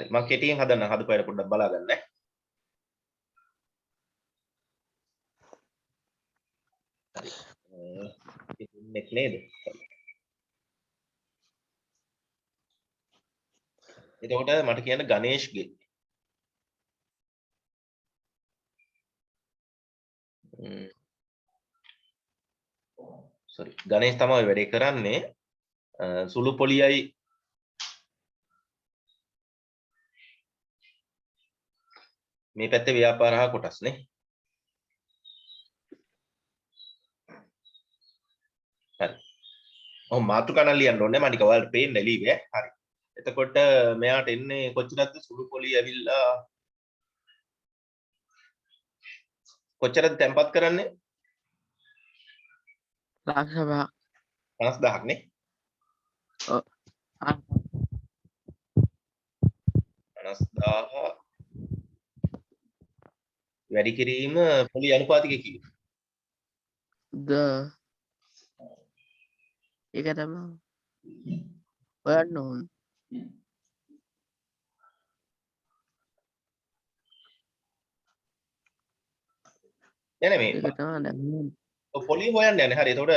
හරි මම කෙටියෙන් හදන්න හදපුවාට පොඩ්ඩක් බලා ගන්න. හරි. ඉන්නේ නේද? එතකොට මට කියන්න ගණේෂ්ගේ. sorry ගණේෂ් තමයි වැඩේ කරන්නේ. සුළු පොලියයි මේ පැත්තේ ව්‍යාපාර හා කොටස් නේ. හරි. ඔව් මාතෘකා නම් ලියන්න ඕනේ මම නික ඔයාලට පේන්න ලියුවේ. හරි. එතකොට මෙයාට එන්නේ කොච්චරද සුළු පොලිය ඇවිල්ලා කොච්චරද තැම්පත් කරන්නේ? ලක්ෂ 50000ක් නේ. ඔව්. 50000 වැඩි කිරීම පොලි අනුපාතික කීයද? ඒක තමයි හොයන්න ඕන. නෑ මේ ඒක තමයි දැන් පොලි හොයන්න යන්නේ. හරි. එතකොට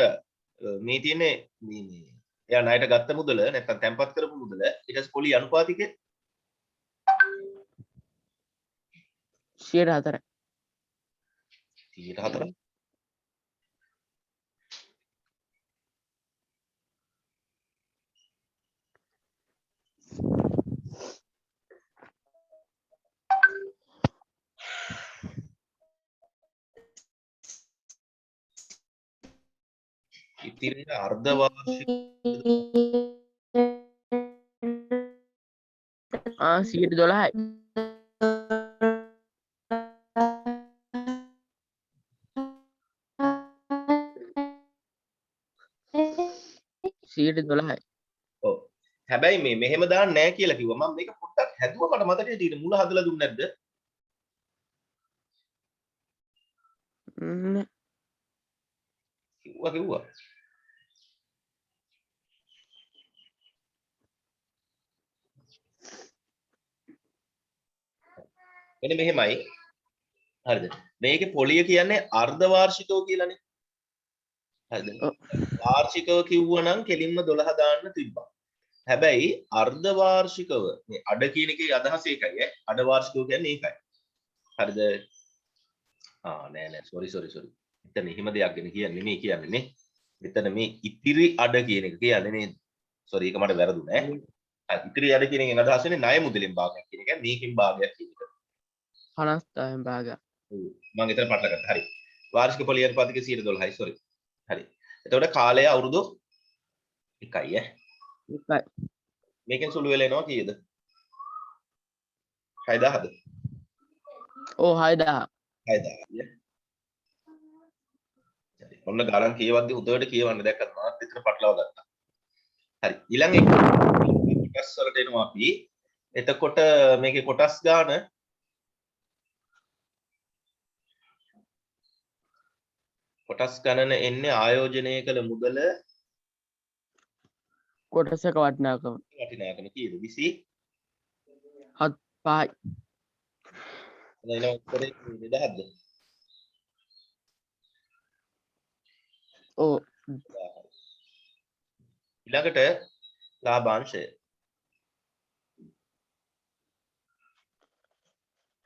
මේ තියෙන්නේ මේ එයා ණයට ගත්ත මුදල නැත්නම් තැම්පත් කරපු මුදල ඊට පස්සේ පොලි අනුපාතිකය 104. 104. ඉතින් අර්ධ වාර්ෂික 112යි. 112යි. ඔව්. හැබැයි මේ මෙහෙම දාන්න නෑ කියලා කිව්වා. මම මේක පොඩ්ඩක් හැදුවා මට මතකයි තියෙන මුල හදලා දුන්නේ නැද්ද? කිව්වා. මෙන්න මෙහෙමයි. හරිද? මේකේ පොලිය කියන්නේ අර්ධ වාර්ෂිකව කියලානේ. හරිද? වාර්ෂිකව කිව්වනම් කෙලින්ම 12 දාන්න තිබ්බා. හැබැයි අර්ධ වාර්ෂිකව මේ අඩ කියන එකේ අදහස ඒකයි ඈ. අඩ වාර්ෂිකව කියන්නේ ඒකයි. හරිද? නෑ sorry. එතන එහෙම දෙයක් ගැන කියන්නේ නෙමෙයි කියන්නේ නේ. මෙතන මේ ඉතිරි අඩ කියන එක කියන්නේ නේද? sorry ඒක මට වැරදුනේ ඈ. ඉතිරි අඩ කියන එකෙන් අදහස් වෙන්නේ ණය මුදලෙන් භාගයක් කියන එක. මේකෙන් භාගයක් කියන එක. 50,000න් භාගයක්. මම එතන පටල ගත්තා. හරි. වාර්ෂික පොලිය අනුපාතික 112යි. sorry. හරි. එතකොට කාලය අවුරුදු 1යි ඈ. 1යි. මේකෙන් සුළු වෙලා එනවා කීයද? 6000ද? ඔව් 6000. 6000. හරි. ඔන්න ගණන් කියවද්දි උදේට කියවන්න දැක්කත් මාත් විතර පටලවා ගත්තා. හරි. ඊළඟ එක කොටස් වලට එනවා අපි. එතකොට මේකේ කොටස් ගාන කොටස් ගණන එන්නේ ආයෝජනය කළ මුදල කොටසක වටිනාකම කීයද? 25යි. එතන උත්තරේ 2000ද? ඔව්. ඊළඟට ලාභාංශය.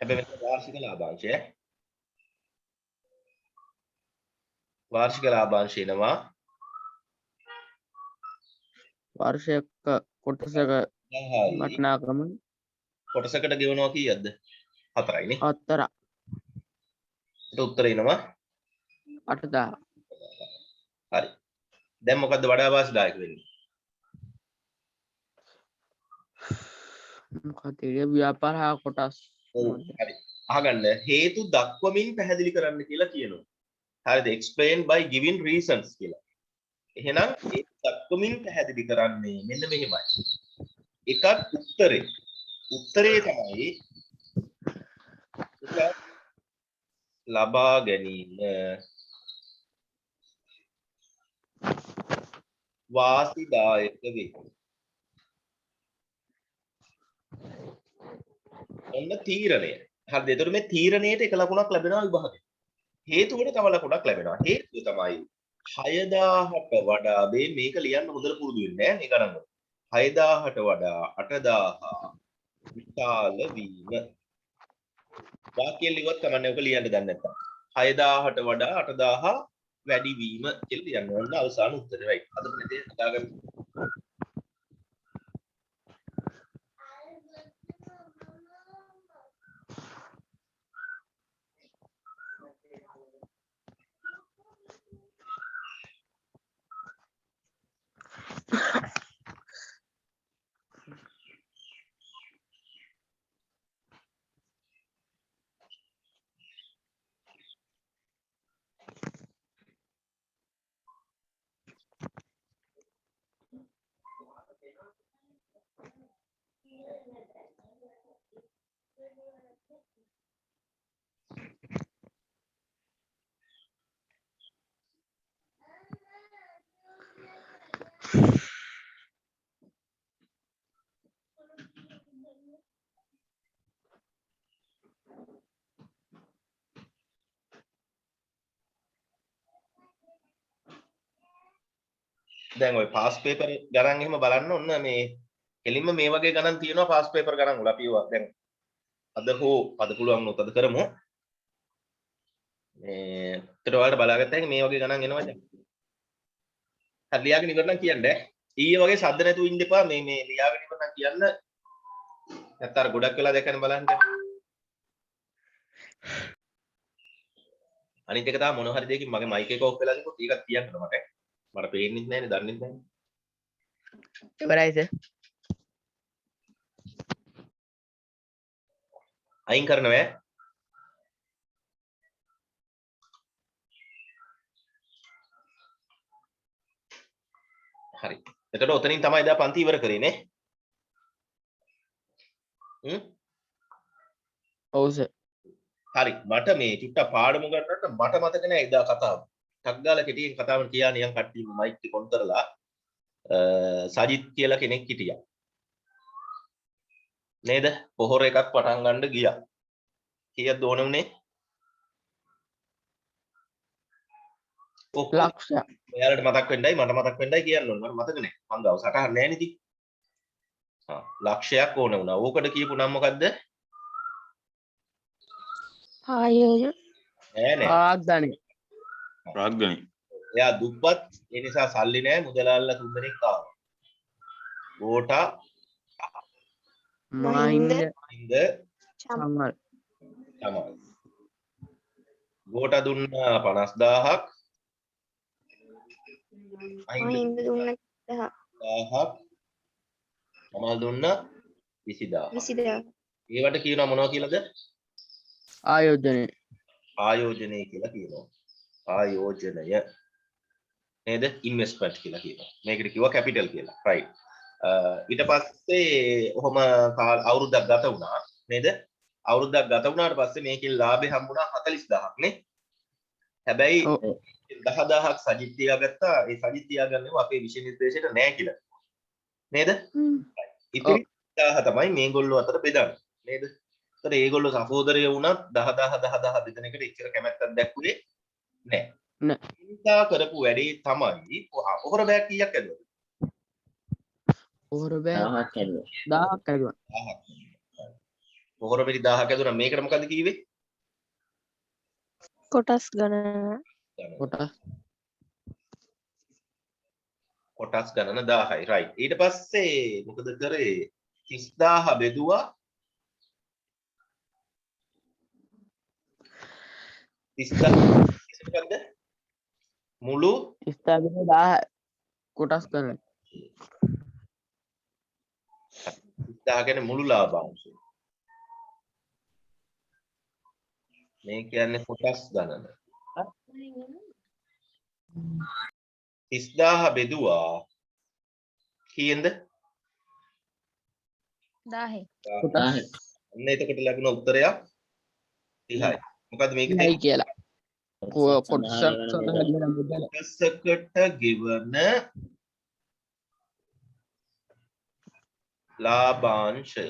හැබැයි මේක වාර්ෂික ලාභාංශය. වාර්ෂික ලාභාංශය එනවා වර්ෂයක කොටසක වටිනාකම කොටසකට ගෙවනවා කීයක්ද? 4යිනේ. 4. ඒක උත්තරේ එනවා 8000. හරි. දැන් මොකද්ද වඩා වාසිදායක වෙන්නේ? මොකද ව්‍යාපාර හා කොටස්. ඔව් හරි. අහගන්න හේතු දක්වමින් පැහැදිලි කරන්න කියලා කියනවා. හරිද? explain by giving reasons කියලා. එහෙනම් හේතු දක්වමින් පැහැදිලි කරන්නේ මෙන්න මෙහෙමයි. එකක් උත්තරේ. උත්තරේ තමයි ලබා ගැනීම වාසිදායක වේ. ඔන්න තීරණය. හරිද? එතකොට මේ තීරණයට එක ලකුණක් ලැබෙනවා විභාගෙට. හේතුවට තව ලකුණක් ලැබෙනවා. හේතුව තමයි 6000ට වඩා මේක ලියන්න හොඳට පුරුදු වෙන්න ඈ මේ ගණන් වල. 6000ට වඩා 8000 විශාල වීම. වාක්‍යය ලියුවත් කමන්නේ ඔක ලියන්න දන්නේ නැත්තම්. 6000ට වඩා 8000 වැඩි වීම කියලා ලියන්න ඕන අවසාන උත්තරේ. right. අද ප්‍රදේශ හදාගන්න. දැන් ඔය පාස් පේපර් ගණන් එහෙම බලන්න ඔන්න මේ කෙලින්ම මේ වගේ ගණන් තියෙනවා පාස් පේපර් ගණන් වල අපි ඒවා දැන් අද හෝ අද පුළුවන් වුණොත් අද කරමු මේ උත්තර වලට බලාගත්තා මේ වගේ ගණන් එනවා දැන් හරි ලියාගෙන ඉවර නම් කියන්න ඊයේ වගේ ශබ්ද නැතුව ඉන්න එපා මේ ලියාගෙන ඉවර නම් කියන්න නැත්නම් අර ගොඩක් වෙලා දැකගෙන බලන්න අනිත් එක තමයි මොන හරි දෙයකින් මගේ මයික් එක ඔෆ් වෙලා තිබුණොත් ඒකත් කියන්න මට පේන්නේ නැහැනේ දන්නේ නැහැ ඉවරයි සර්. අයින් කරනවා හරි එතකොට ඔතනින් තමයි එදා පන්ති ඉවර කරේ නේ ඔව් සර්. හරි මට මේ චුට්ටක් පාඩම ගන්නට මට මතක නෑ එදා කතාව. ටක් ගාලා කෙටියෙන් කතාව කියා නියම් කට්ටිය මයික් එක ඔන් කරලා සජිත් කියලා කෙනෙක් හිටියා. නේද? පොහොර එකක් පටන් ගන්න ගියා. කීයක්ද ඕන උනේ? ලක්ෂයක්. ඔයාලට මතක් වෙන්නයි මට මතක් වෙන්නයි කියන්න ඕන. මට මතක නෑ. මං ගාව සටහන් නෑ නේ ඉතින්. ලක්ෂයක් ඕන වුණා. ඕකට කියපු නම මොකද්ද? ආයෝජන ආග්ගණි. රාග්ගනි. එයා දුප්පත් ඒ නිසා සල්ලි නෑ මුදලාල්ලා තුන්දෙනෙක් ආවා. ගෝඨා මහින්ද ඉන්ද සමල්. තමයි. ගෝඨා දුන්නා 50000ක්. මහින්ද දුන්න 1000ක්. සමල් දුන්නා 20000ක්. 20000 ඒවට කියනවා මොනවා කියලාද? ආයෝජනය. ආයෝජනය කියලා කියනවා. ආයෝජනය නේද? ඉන්වෙස්ට්මන්ට් කියලා කියනවා. මේකට කිව්වා කැපිටල් කියලා. රයිට්. ඊට පස්සේ ඔහොම අවුරුද්දක් ගත වුණා නේද? අවුරුද්දක් ගත වුණාට පස්සේ මේකේ ලාභය හම්බුණා 40000ක් නේ. හැබැයි 10000ක් සජිත් තියාගත්තා. ඒ සජිත් තියාගන්නේ අපේ විෂය නිර්දේශයට නෑ කියලා. නේද? ඉතින් 1000 තමයි මේගොල්ලෝ අතර බෙදන්නේ. නේද? ඒතර ඒගොල්ලෝ සහෝදරයෝ වුණත් 10000 බෙදන එකට එච්චර කැමැත්තක් දැක්ුවේ නෑ. නෑ. ඉන්සා කරපු වැඩේ තමයි පොහොර බෑග් කීයක් ඇදුවද? පොහොර බෑ 1000ක් ඇදුවා. 1000ක්. පොහොර පිටි 1000ක් ඇදුවා. මේකට මොකද කිව්වේ? කොටස් ගණන කොටස් ගණන 1000යි. රයිට්. ඊට පස්සේ මොකද කරේ? 30000 බෙදුවා 30000 මොකද්ද? මුළු 30000 කොටස් කරන. 30000 කියන්නේ මුළු ලාභාංශය. මේ කියන්නේ කොටස් ගණන. 30000 බෙදුවා කීයෙන්ද? 1000 කොටස් අන්න එතකොට ලැබුණ උත්තරයක් 30යි. මොකද්ද මේකේ නයි කියලා. කොටසක් සඳහන් මුදල. කොටසකට ගෙවන ලාභාංශය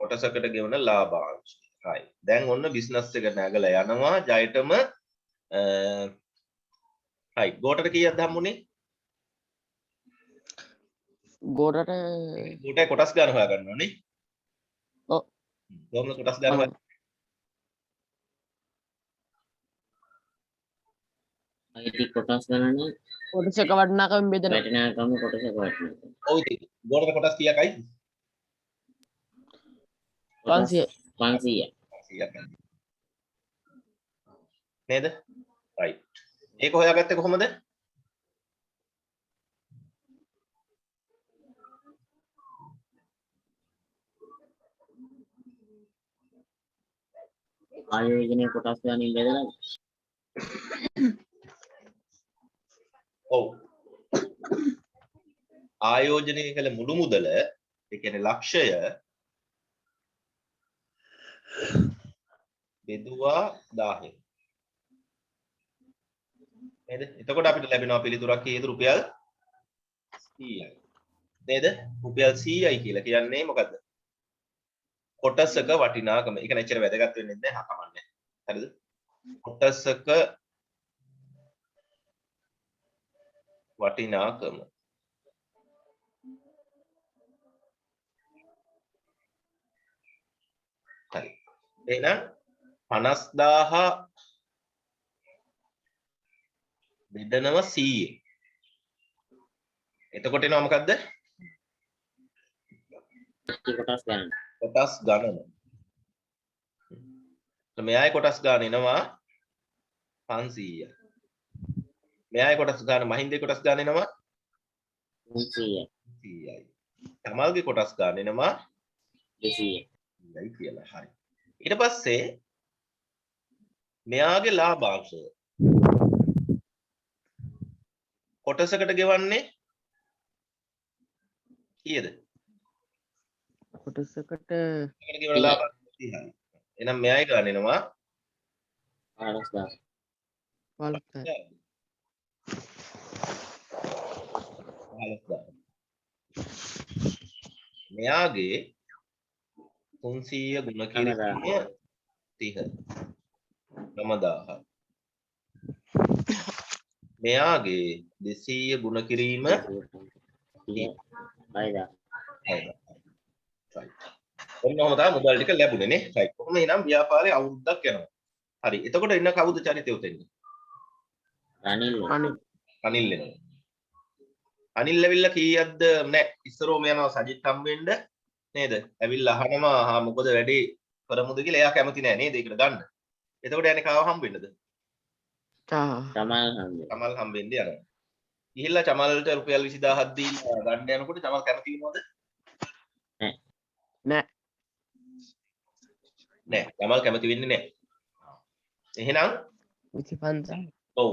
කොටසකට ගෙවන ලාභාංශය. right. දැන් ඔන්න බිස්නස් එක නැගලා යනවා ජයටම right. ගෝටට කීයක්ද හම්බුනේ? ගෝටට ගෝටේ කොටස් ගන්න හොයා ගන්න ඕනේ. ඔව්. කොහොමද කොටස් ගන්න හොයා? අයිති කොටස් ගණන කොටසක වටිනාකම බෙදනවා. වටිනාකම කොටසක වටිනාකම. ඔව් ඉතින් ගෝටට කොටස් කීයකයි? 500. 500. 100ක් නේද? right. ඒක හොයාගත්තේ කොහොමද? ආයෝජනයේ කොටස් ගණන් බෙදලා ඔව්. ආයෝජනය කළ මුළු මුදල ඒ කියන්නේ ලක්ෂය බෙදුවා 1000. නේද? එතකොට අපිට ලැබෙනවා පිළිතුරක් කීයද? රුපියල් 100යි. නේද? රුපියල් 100යි කියලා කියන්නේ මොකද්ද? කොටසක වටිනාකම. ඒක නැචර වැදගත් වෙන්නේ නැහැ හකමන්නේ. හරිද? කොටසක වටිනාකම. හරි. එහෙනම් 50000 බෙදනවා 100. එතකොට එනවා මොකද්ද? කොටස් ගණන. කොටස් ගණන. මෙයායි කොටස් ගන්න එනවා 500යි. මෙයායි කොටස් ගන්න මහින්දේ කොටස් ගන්න එනවා 300. 100යි. තමල්ගේ කොටස් ගන්න එනවා 200. යි කියලා. හරි. ඊට පස්සේ මෙයාගේ ලාභාංශය කොටසකට ගෙවන්නේ කීයද? කොටසකට කොටසකට ගෙවන ලාභාංශය 30යි. එහෙනම් මෙයායි ගන්න එනවා 15000. 15000. 15000. මෙයාගේ 300 ගුණ කිරීම 30. 9000. මෙයාගේ 200 ගුණ කිරීම 6000. ඔන්න ඔහම තමයි මුදල් ටික ලැබුණේ නේ. right. කොහොම එනම් ව්‍යාපාරේ අවුරුද්දක් යනවා. හරි. එතකොට ඉන්න කවුද චරිතය උතෙන්නේ? රනිල්. අනිල් එනවා. අනිල් ඇවිල්ලා කීයක්ද? නෑ. ඉස්සරෝම යනවා සජිත් හම්බෙන්න නේද? ඇවිල්ලා අහනවා හා මොකද වැඩි කරමුද කියලා. එයා කැමති නෑ නේද ඒකට ගන්න. එතකොට යන්නේ කාව හම්බෙන්නද? චමල් හම්බෙන්න යනවා. ගිහිල්ලා චමල්ට රුපියල් 20000ක් දීලා ගන්න යනකොට චමල් කැමති වෙනවද? නෑ. නෑ. චමල් කැමති වෙන්නේ නෑ. එහෙනම් 25000. ඔව්.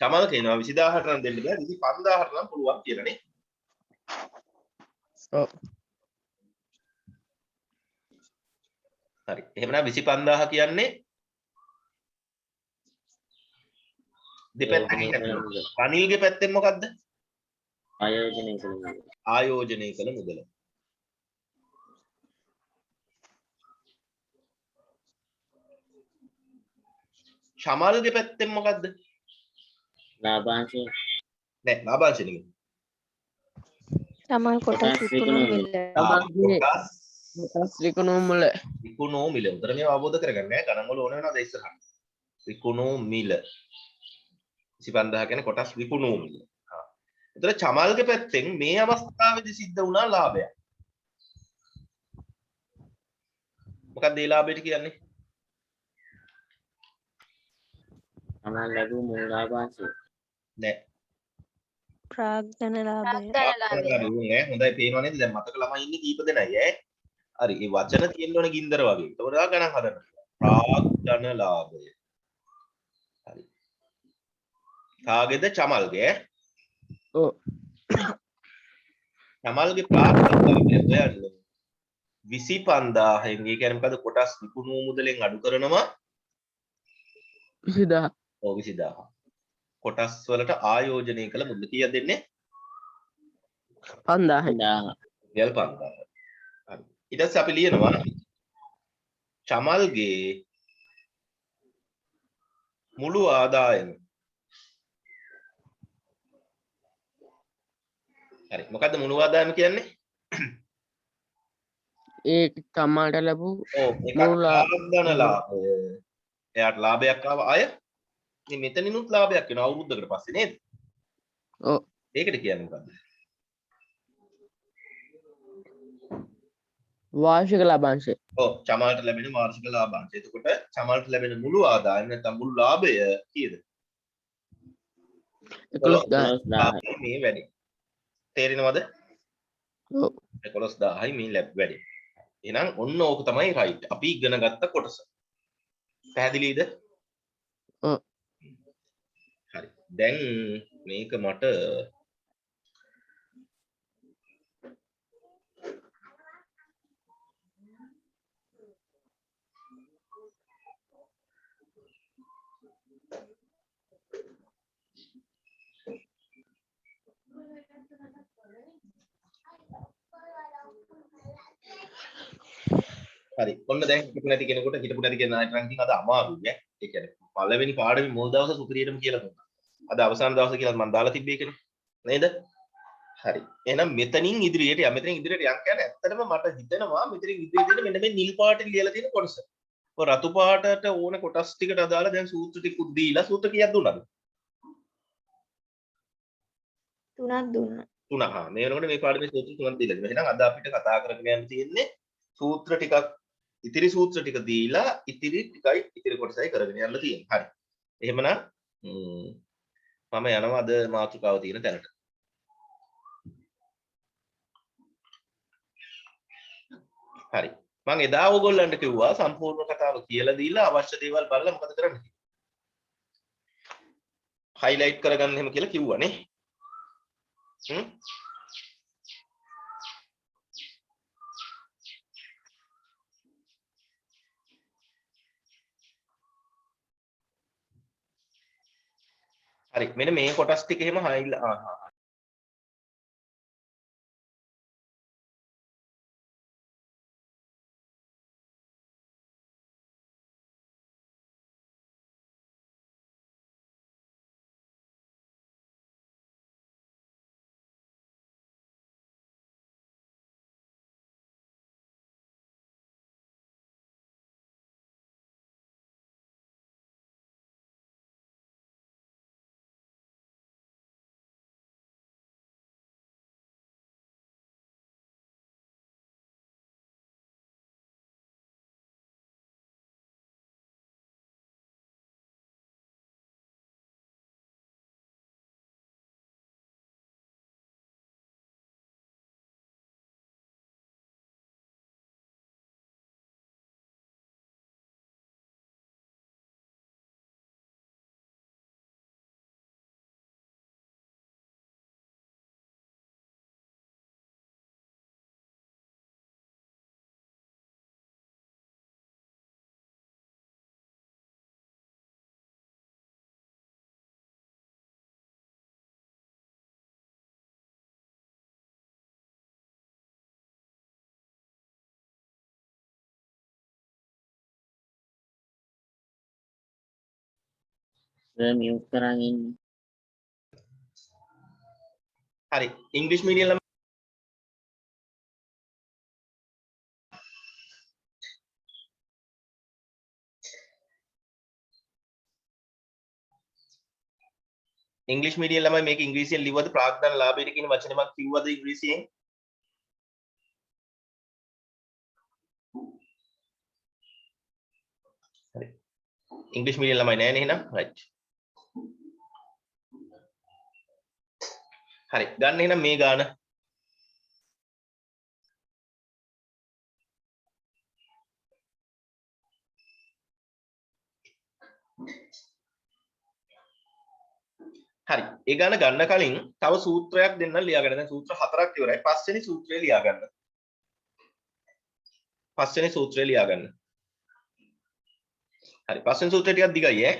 චමල් කියනවා 20000ට නම් දෙන්න බෑ 25000ට නම් පුළුවන් කියලා නේ. ඔව්. හරි. එහෙමනම් 25000 කියන්නේ දෙපැත්තකින් හැදෙනවා. අනිල්ගේ පැත්තෙන් මොකද්ද? ආයෝජනය කළ මුදල. ආයෝජනය කළ මුදල. චමල්ගේ පැත්තෙන් මොකද්ද? ලාභාංශය. නෑ ලාභාංශ නෙමෙයි. තමල් කොටස් විකුණු මිල. තමන්ගේ කොටස් විකුණුම් මුල. විකුණු මිල. උතර මේ අවබෝධ කරගන්න ඈ ගණන් වල ඕන වෙනවද ඉස්සරහට? විකුණු මිල. 25000 කියන්නේ කොටස් විකුණු මිල. හා. උතර චමල්ගේ පැත්තෙන් මේ අවස්ථාවේදී සිද්ධ වුණා ලාභයක්. මොකක්ද ඒ ලාභයට කියන්නේ? තමන් ලැබූ මූල ලාභාංශය. නෑ. ප්‍රාග්ධන ලාභය. නෑ හොඳයි පේනව නේද? දැන් මතක ළමයි ඉන්නේ කීප දෙනයි ඈ. හරි. මේ වචන තියෙන්න ඕනේ ගින්දර වගේ. ඒකට ගණන් හදන්න. ප්‍රාග්ධන ලාභය. හරි. කාගේද? චමල්ගේ. ඔව්. චමල්ගේ ප්‍රාග්ධන ලාභය හොයන්න 25000න්. ඒ කියන්නේ මොකද? කොටස් විකුණු මුදලෙන් අඩු කරනවා 20000. ඔව් 20000. කොටස් වලට ආයෝජනය කළ මුදල කීයක් දෙන්නේ? 5000. 5000. රියල් 5000. හරි. ඊට පස්සේ අපි ලියනවා චමල්ගේ මුළු ආදායම. හරි. මොකද්ද මුළු ආදායම කියන්නේ? ඒ තමාට ලැබූ ඔව් එකක් මුළු ආදාන ලාභය. එයාට ලාභයක් ආව අය. ඉතින් මෙතනිනුත් ලාභයක් වෙනවා අවුරුද්දකට පස්සේ නේද? ඔව්. ඒකට කියන්නේ මොකද්ද? වාර්ෂික ලාභාංශය. ඔව් චමල්ට ලැබෙන වාර්ෂික ලාභාංශය. එතකොට චමල්ට ලැබෙන මුළු ආදායම නැත්නම් මුළු ලාභය කීයද? 11,000. මේ වැඩි. තේරෙනවද? ඔව්. 11,000යි මේ ලැබ් වැඩි. එහෙනම් ඔන්න ඕක තමයි රයිට්. අපි ඉගෙන ගත්ත කොටස. පැහැදිලිද? ඔව්. හරි. දැන් මේක මට හරි. ඔන්න දැන් හිතපු නැති කෙනෙකුට හිතපු නැති කෙනා රැංකින් අද අමාරුයි ඈ. ඒ කියන්නේ පළවෙනි පාඩමේ මුල් දවසේ සුපිරියටම කියලා දුන්නා. අද අවසාන දවසේ කියලා මම දාලා තිබ්බේ ඒකනේ. නේද? හරි. එහෙනම් මෙතනින් ඉදිරියට යන්න. මෙතනින් ඉදිරියට යන්න කියන්නේ ඇත්තටම මට හිතෙනවා මෙතනින් ඉදිරියට යන්න මෙන්න මේ නිල් පාටින් ලියලා තියෙන කොටස. ඔය රතු පාටට ඕන කොටස් ටිකට අදාළ දැන් සූත්‍ර ටිකුත් දීලා සූත්‍ර කීයක් දුන්නාද? 3ක් දුන්නා. 3. හා මේ වෙනකොට මේ පාඩමේ සූත්‍ර 3ක් දීලා තියෙනවා. එහෙනම් අද අපිට කතා කරගෙන යන්න තියෙන්නේ සූත්‍ර ටිකක් ඉතිරි සූත්‍ර ටික දීලා ඉතිරි කොටසයි කරගෙන යන්න තියෙන්නේ. හරි. එහෙමනම් මම යනවා අද මාතෘකාව තියෙන තැනට. හරි. මම එදා ඕගොල්ලන්ට කිව්වා සම්පූර්ණ කතාව කියලා දීලා අවශ්‍ය දේවල් බලලා මොකද කරන්න කියලා. හයිලයිට් කරගන්න එහෙම කියලා කිව්වනේ. හරි. මෙන්න මේ කොටස් ටික එහෙම මියුට් කරන් ඉන්නේ. හරි. ඉංග්‍රීසි මීඩියම් ළමයි ඉංග්‍රීසි මීඩියම් ළමයි මේක ඉංග්‍රීසියෙන් ලිව්වද ප්‍රාග්ධන ලාභයට කියන වචනේ මම කිව්වද ඉංග්‍රීසියෙන්? හරි. ඉංග්‍රීසි මීඩියම් ළමයි නෑනේ එහෙනම්. රයිට්. හරි. ගන්න එහෙනම් මේ ගාන. හරි. ඒ ගාන ගන්න කලින් තව සූත්‍රයක් දෙන්නම් ලියාගන්න. දැන් සූත්‍ර 4ක් ඉවරයි. පස්වෙනි සූත්‍රය ලියාගන්න. පස්වෙනි සූත්‍රය ලියාගන්න. හරි. පස්වෙනි සූත්‍රය ටිකක් දිගයි ඈ.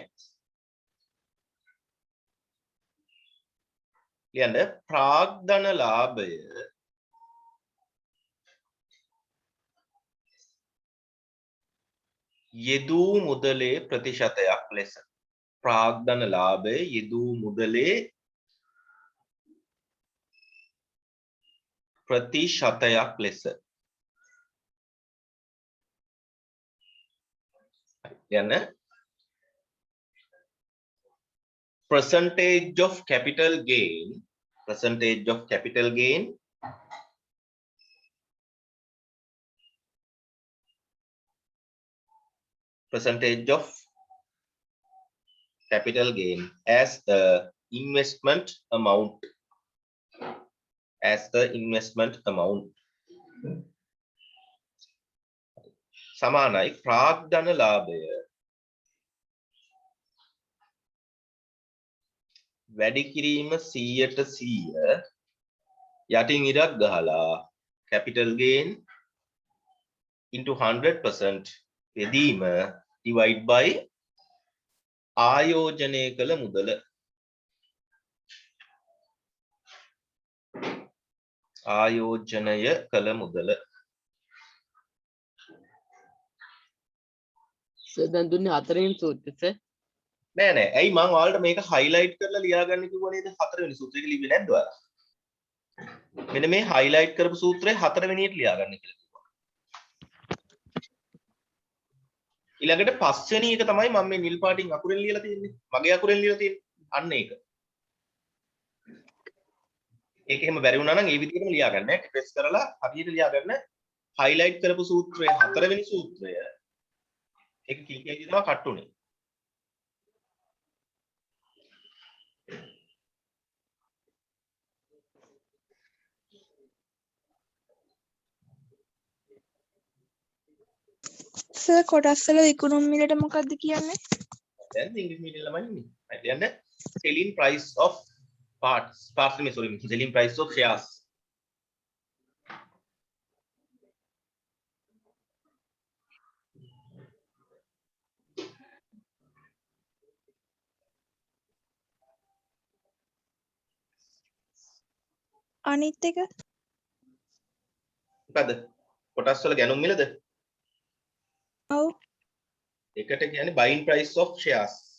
ලියන්න ප්‍රාග්ධන ලාභය යෙදූ මුදලේ ප්‍රතිශතයක් ලෙස ප්‍රාග්ධන ලාභය යෙදූ මුදලේ ප්‍රතිශතයක් ලෙස යන percentage of capital gain as the investment amount සමානයි ප්‍රාග්ධන ලාභය වැඩි කිරීම 100% යටින් ඉරක් ගහලා capital gain into 100% යෙදීම divide by ආයෝජනය කළ මුදල දැන් දුන්නේ 4 වෙනි සූත්‍රය නෑ ඇයි මං ඔයාලට මේක highlight කරලා ලියාගන්න කිව්වා නේද 4 වෙනි සූත්‍රය එක ලිව්වේ නැද්ද ඔයාලා මෙන්න මේ highlight කරපු සූත්‍රය 4 වෙනියට ලියාගන්න කියලා කිව්වා ඊළඟට 5 වෙනි එක තමයි මම මේ නිල් පාටින් අකුරෙන් ලියලා තියෙන්නේ මගේ අකුරෙන් ලියලා තියෙන්නේ අන්න ඒක ඒක එහෙම බැරි වුණා නම් ඒ විදිහටම ලියාගන්න ප්‍රෙස් කරලා හරියට ලියාගන්න highlight කරපු සූත්‍රය 4 වෙනි සූත්‍රය ඒක කිලි කියයි තමයි කට් උනේ සර් කොටස් වල විකුණුම් මිලට මොකක්ද කියන්නේ? දැන් ඉංග්‍රීසි මීඩියම් ළමයි ඉන්නේ. හරි යන්න selling price of selling price of shares. අනිත් එක මොකද? කොටස් වල ගැනුම් මිලද? ඔව් එකට කියන්නේ buying price of shares.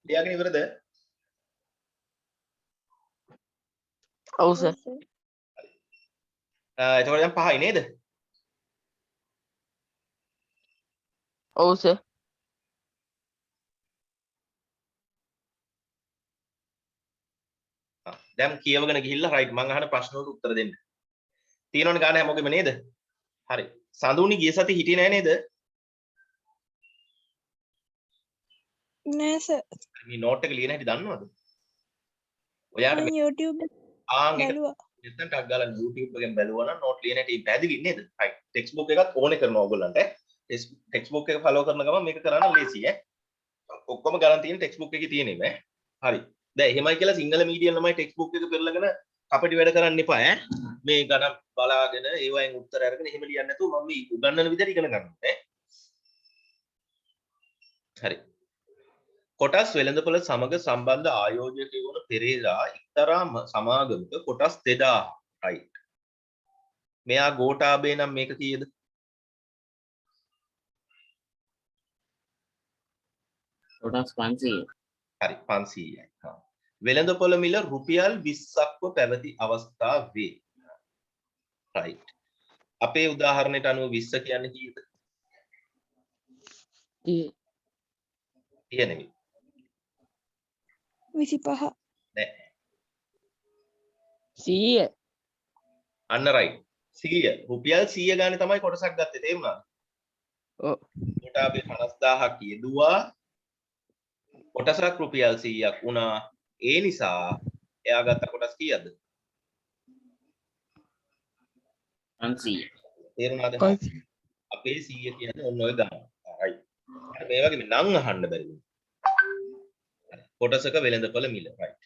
ලියාගෙන ඉවරද? ඔව් සර් එතකොට දැන් 5යි නේද? ඔව් සර් දැන් කියවගෙන ගිහිල්ලා රයිට් මම අහන ප්‍රශ්න වලට උත්තර දෙන්න. තියෙනවනේ ගාන හැමෝගෙම නේද? හරි. සඳුනි ගිය සති හිටියේ නෑ නේද? නෑ සර් මේ නෝට් එක ලියන හැටි දන්නවද? ඔයාට මම YouTube බැලුවා මෙතන ටක් ගාලා YouTube එකෙන් බැලුවා නම් නෝට් ලියන හැටි පැහැදිලි නේද? රයිට්. ටෙක්ස්ට් බුක් එකත් ඕනේ කරනවා ඔයගොල්ලන්ට. ටෙක්ස්ට් බුක් එක ෆලෝ කරන ගමන් මේක කරන්න ලේසි ඈ. ඔක්කොම ගණන් තියෙන ටෙක්ස්ට් බුක් එකේ තියෙන්නේ ඈ. හරි. දැන් එහෙමයි කියලා සිංහල මීඩියම් ළමයි ටෙක්ස්ට් බුක් එක පෙරලගෙන අපිට වැඩ කරන්න එපා ඈ. මේ ගණන් බලාගෙන ඒවයින් උත්තර අරගෙන එහෙම ලියන්න නැතුව මම මේ උගන්වන විදිහට ඉගෙන ගන්න ඈ. හරි. කොටස් වෙළඳපොළ සමග සම්බන්ධ ආයෝජකයෙකු වන පෙරේරා එක්තරා සමාගමක කොටස් 2000 right. මෙයා ගෝඨාභය නම් මේක කීයද? කොටස් 500. හරි 500යි. හා. වෙළඳපොළ මිල රුපියල් 20ක්ව පැවති අවස්ථාවේ. right. අපේ උදාහරණයට අනුව 20 කියන්නේ කීයද? 30 නෙමෙයි. 25 නෑ. 100 අන්න right. 100 රුපියල් 100 ගානේ තමයි කොටසක් ගත්තේ තේරුණාද? ඔව් කොටාබේ 50000ක් යෙදුවා කොටසක් රුපියල් 100ක් වුණා. ඒ නිසා එයා ගත්ත කොටස් කීයද? 500. තේරුණාද? අපේ 100 කියන්නේ ඔන්න ඔය ගාන. right. මේ වගේ නම් අහන්න බැරි වෙනවා. කොටසක වෙළඳපොළ මිල right.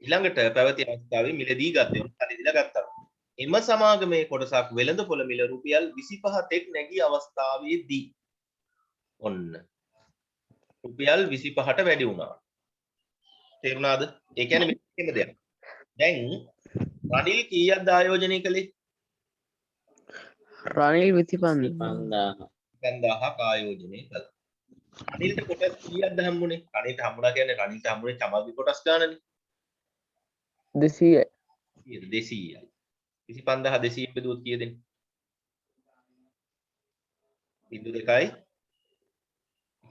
ඊළඟට පැවති අවස්ථාවේ මිලදී ගත්තේ කඩේදීලා ගත්තා. එම සමාගමේ කොටසක් වෙළඳපොළ මිල රුපියල් 25 තෙක් නැගී අවස්ථාවේදී ඔන්න රුපියල් 25ට වැඩි වුණා. තේරුණාද? ඒ කියන්නේ මෙහෙම දෙයක්. දැන් රනිල් කීයක්ද ආයෝජනය කළේ? රනිල් 25 5000. 5000ක් ආයෝජනය කළා. රනිල්ට කොටස් කීයක්ද හම්බුනේ? රනිල්ට හම්බුණා කියන්නේ රනිල්ට හම්බුනේ චමල්ගේ කොටස් ගානනේ. 200 කීයද? 200යි. 25000 200 බෙදුවොත් කීයද එන්නේ? 0.2යි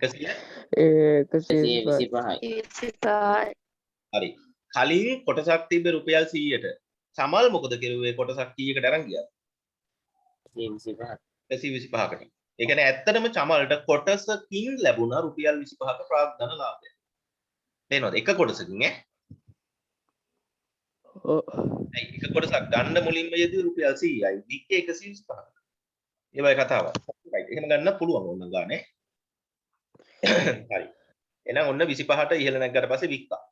100 125. හරි. කලින් කොටසක් තිබ්බ රුපියල් 100ට. සමල් මොකද කෙරුවේ කොටසක් කීයකට අරන් ගියාද? 125. 125කට. ඒ කියන්නේ ඇත්තටම චමල්ට කොටසකින් ලැබුණා රුපියල් 25ක ප්‍රාග්ධන ලාභය. තේරෙනවද? එක කොටසකින් ඈ. ඔව් එක කොටසක් ගන්න මුලින්ම යෙදුවේ රුපියල් 100යි. දික්කේ 125ක. ඒවයි කතාව. right. එහෙම ගන්න පුළුවන් ඕන ගානේ. හරි. එහෙනම් ඔන්න 25ට ඉහළ නැග්ගට පස්සේ වික්කා.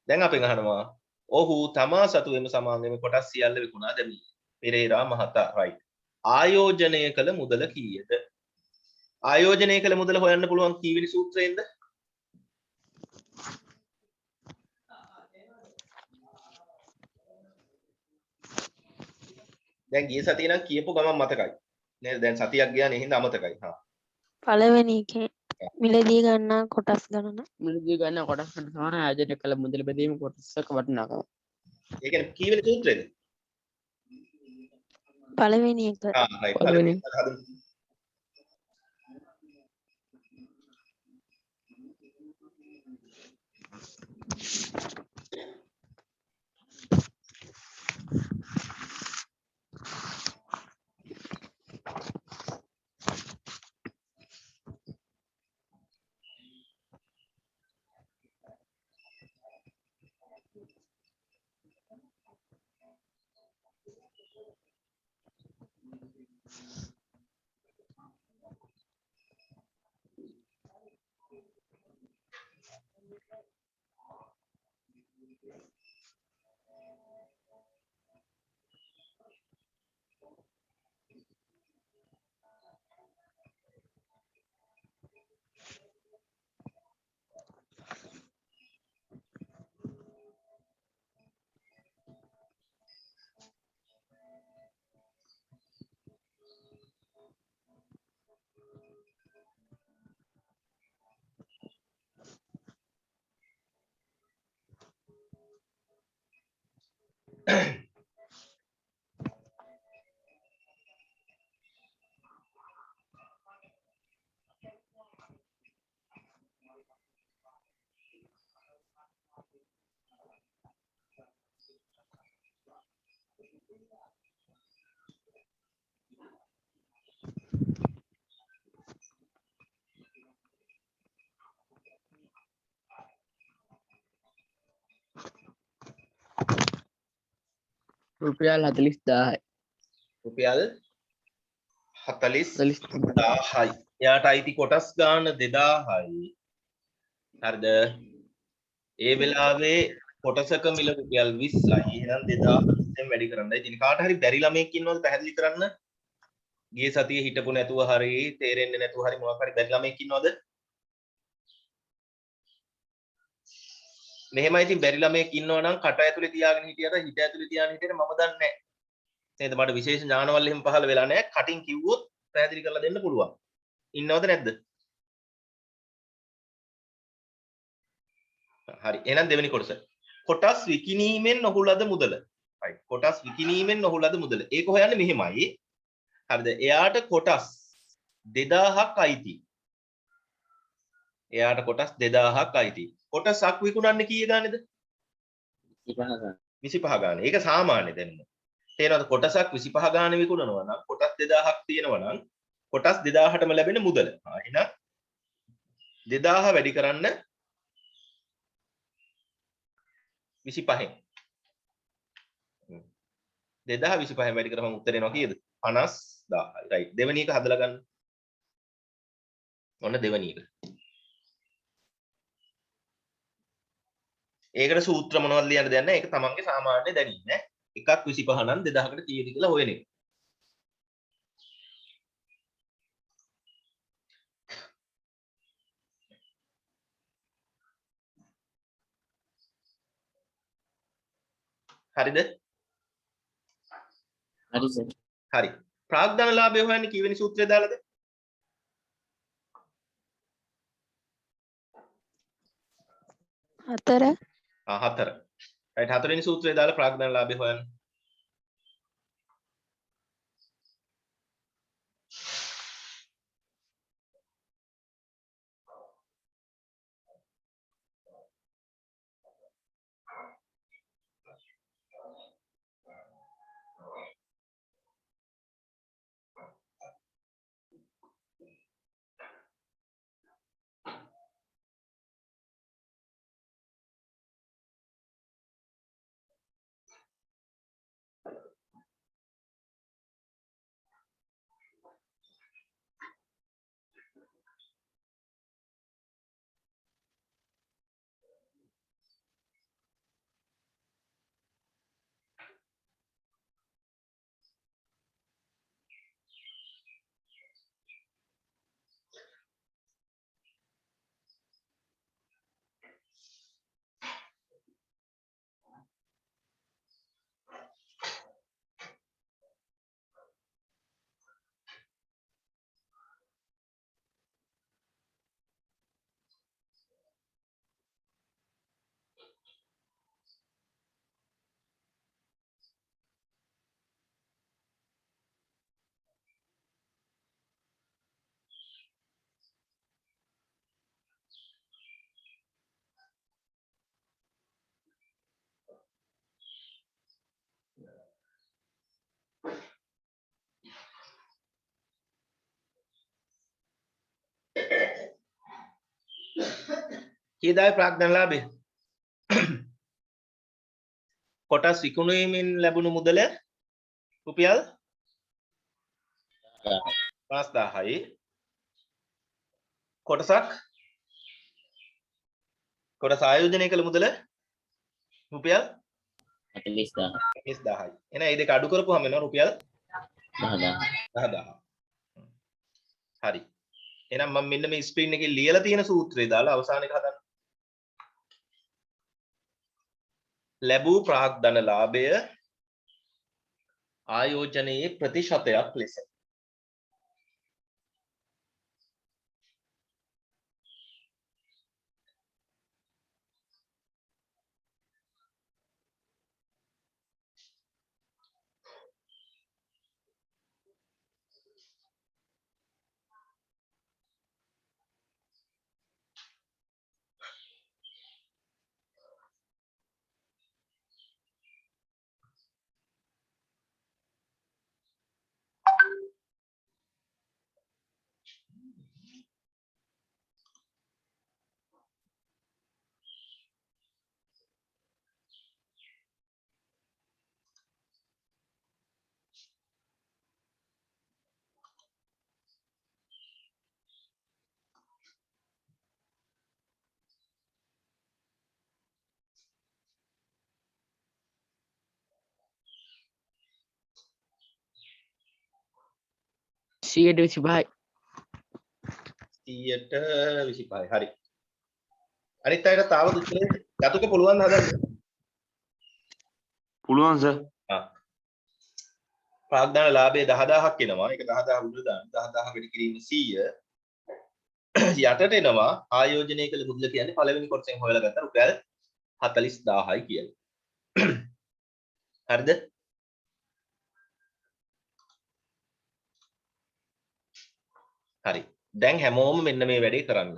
දැන් අපෙන් අහනවා ඔහු තමා සතු වෙන සමාගමේ කොටස් සියල්ල විකුණා දැමී. පෙරේරා මහතා right. ආයෝජනය කළ මුදල කීයද? ආයෝජනය කළ මුදල හොයන්න පුළුවන් කීවෙනි සූත්‍රයෙන්ද? දැන් ගිය සතියේ නම් කියපු ගමන් මතකයි. නේද? දැන් සතියක් ගියා නේ හින්දා අමතකයි. හා. පළවෙනි එකේ මිලදී ගන්නා කොටස් ගණන මිලදී ගන්න කොටස් වලට සමාන ආයෝජනය කළ මුදල් බෙදීම කොටසක වටිනාකම. ඒ කියන්නේ කීවෙනි සූත්‍රයේද? පළවෙනි එක right. පළවෙනි. හදමු. රුපියල් 40000යි. රුපියල් 40 40 1000යි. එයාට අයිති කොටස් ගාන 2000යි. හරිද? ඒ වෙලාවේ කොටසක මිල රුපියල් 20යි. එහෙනම් 2000ෙන් වැඩි කරන්නයි. ඉතින් කාට හරි බැරි ළමයෙක් ඉන්නවද පැහැදිලි කරන්න? ගිය සතියේ හිටපු නැතුව හරි තේරෙන්නේ නැතුව හරි මොකක් හරි බැරි ළමයෙක් ඉන්නවද? මෙහෙමයි ඉතින් බැරි ළමයෙක් ඉන්නවා නම් කට ඇතුලේ තියාගෙන හිටියට හිත ඇතුලේ තියාගෙන හිටියට මම දන්නේ නැහැ. නේද? මට විශේෂ ඥානවල එහෙම පහළ වෙලා නැහැ. කටින් කිව්වොත් පැහැදිලි කරලා දෙන්න පුළුවන්. ඉන්නවද නැද්ද? හරි. එහෙනම් දෙවෙනි කොටස. කොටස් විකිණීමෙන් ඔහු ලද මුදල. right. කොටස් විකිණීමෙන් ඔහු ලද මුදල. ඒක හොයන්නේ මෙහෙමයි. හරිද? එයාට කොටස් 2000ක් අයිති. එයාට කොටස් 2000ක් අයිති. කොටසක් විකුණන්නේ කීය ගානේද? 25 ගානේ. ඒක සාමාන්‍ය දැනුම. තේරෙනවද? කොටසක් 25 ගානේ විකුණනවා නම් කොටස් 2000ක් තියෙනවා නම් කොටස් 2000ටම ලැබෙන මුදල. එහෙනම් 2000 වැඩි කරන්න 25න්. 2025න් වැඩි කරාම උත්තර එනවා කීයද? 50000යි. රයිට්. දෙවෙනි එක හදලා ගන්න. ඔන්න දෙවෙනි එක. ඒකට සූත්‍ර මොනවද ලියන්න දෙයක් නැහැ. ඒක තමන්ගේ සාමාන්‍ය දැනීම නේ. එකක් 25 නම් 2000කට කීයද කියලා හොයන එක. හරිද? හරි සර්. හරි. ප්‍රාග්ධන ලාභය හොයන්නේ කීවෙනි සූත්‍රය දාලාද? හතර. 4. රයිට්. හතරවෙනි සූත්‍රය දාලා ප්‍රාග්ධන ලාභය හොයන්න. කීයදායි ප්‍රාග්ධන ලාභය? කොටස් විකුණීමෙන් ලැබුණු මුදල රුපියල් 5000යි. කොටස ආයෝජනය කළ මුදල රුපියල් 40000යි. එහෙනම් මේ දෙක අඩු කරපුවාම එනවා රුපියල් 10000. හරි. එහෙනම් මම මෙන්න මේ ස්ක්‍රීන් එකේ ලියලා තියෙන සූත්‍රය දාලා අවසාන එක හදන්න. ලැබූ ප්‍රාග්ධන ලාභය ආයෝජනයේ ප්‍රතිශතයක් ලෙස 125යි. 125යි. හරි. අනිත් අයට තාම දුන්නේ ගතුක පුළුවන් හදන්න. පුළුවන් සර්. ප්‍රාග්ධාන ලාභය 10000ක් එනවා. ඒක 10000 උඩ දාන්න 10000 වැඩි කිරීම 100 යටට එනවා ආයෝජනය කළ මුදල කියන්නේ පළවෙනි කොටසෙන් හොයලා ගත්ත රුපියල් 40000යි කියලා. හරිද? හරි. දැන් හැමෝම මෙන්න මේ වැඩේ කරන්න.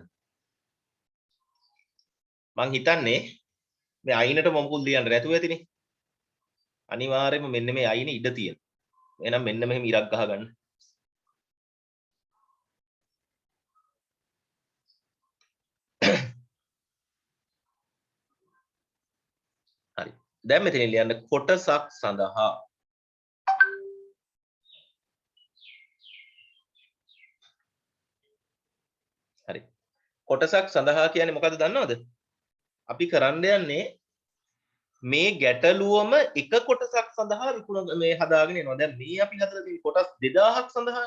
මං හිතන්නේ මේ අයිනට මොමුකුල් ලියන්න රැතුව ඇතිනේ. අනිවාර්යයෙන්ම මෙන්න මේ අයිනේ ඉඩ තියෙනවා. එහෙනම් මෙන්න මෙහෙම ඉරක් ගහගන්න. හරි. දැන් මෙතන ලියන්න කොටසක් සඳහා හරි. කොටසක් සඳහා කියන්නේ මොකද්ද දන්නවද? අපි කරන්න යන්නේ මේ ගැටලුවම එක කොටසක් සඳහා විකුණ මේ හදාගෙන එනවා. දැන් මේ අපි හදලා තියෙන කොටස් 2000ක් සඳහා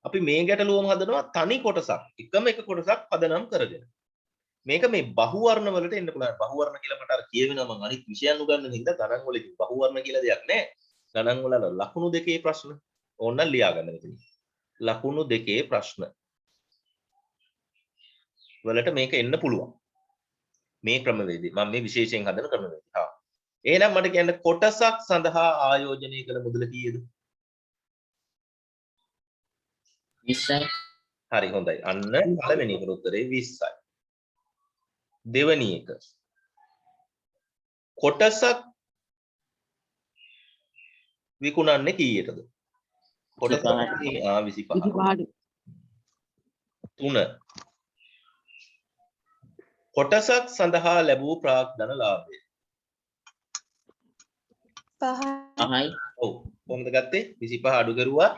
අපි මේ ගැටලුවම හදනවා තනි කොටසක්. එකම එක කොටසක් පදනම් කරගෙන. මේක මේ බහුවර්ණ වලට එන්න පුළුවන්. බහුවර්ණ කියලා මට අර කියවෙනවා මම අනිත් විෂයන් උගන්වන හින්දා ගණන් වලදී බහුවර්ණ කියලා දෙයක් නැහැ. ගණන් වල ලකුණු දෙකේ ප්‍රශ්න ඕනනම් ලියා ගන්න මෙතන. ලකුණු දෙකේ ප්‍රශ්න වලට මේක එන්න පුළුවන්. මේ ක්‍රමවේදී මම මේ විශේෂයෙන් හදන ක්‍රමවේදී. හා. එහෙනම් මට කියන්න කොටසක් සඳහා ආයෝජනය කළ මුදල කීයද? 20යි. හරි හොඳයි. අන්න පළවෙනි එකට උත්තරේ 20යි. දෙවෙනි එක. කොටසක් විකුණන්නේ කීයටද? කොටසක් 25. 3. කොටසක් සඳහා ලැබූ ප්‍රාග්ධන ලාභය. 5යි. ඔව්. කොහොමද ගත්තේ? 25 අඩු කරුවා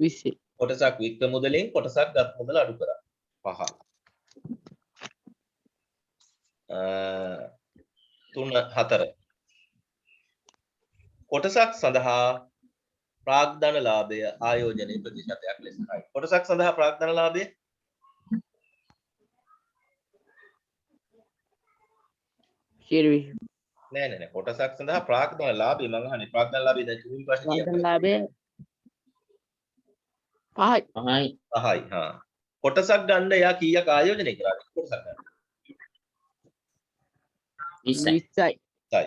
20. කොටසක් වික්ක මුදලෙන් කොටසක් ගත් මුදල අඩු කරා. 5. 3 4. කොටසක් සඳහා ප්‍රාග්ධන ලාභය ආයෝජනයේ ප්‍රතිශතයක් ලෙස. කොටසක් සඳහා ප්‍රාග්ධන ලාභය නෑ කොටසක් සඳහා ප්‍රාග්ධන ලාභය මම අහන්නේ ප්‍රාග්ධන ලාභය දැන් තුන් ප්‍රශ්න ලාභය 5යි. 5යි. 5යි. හා කොටසක් ගන්න එයා කීයක් ආයෝජනය කරාද? කොටසක් ගන්න 20යි. 20යි.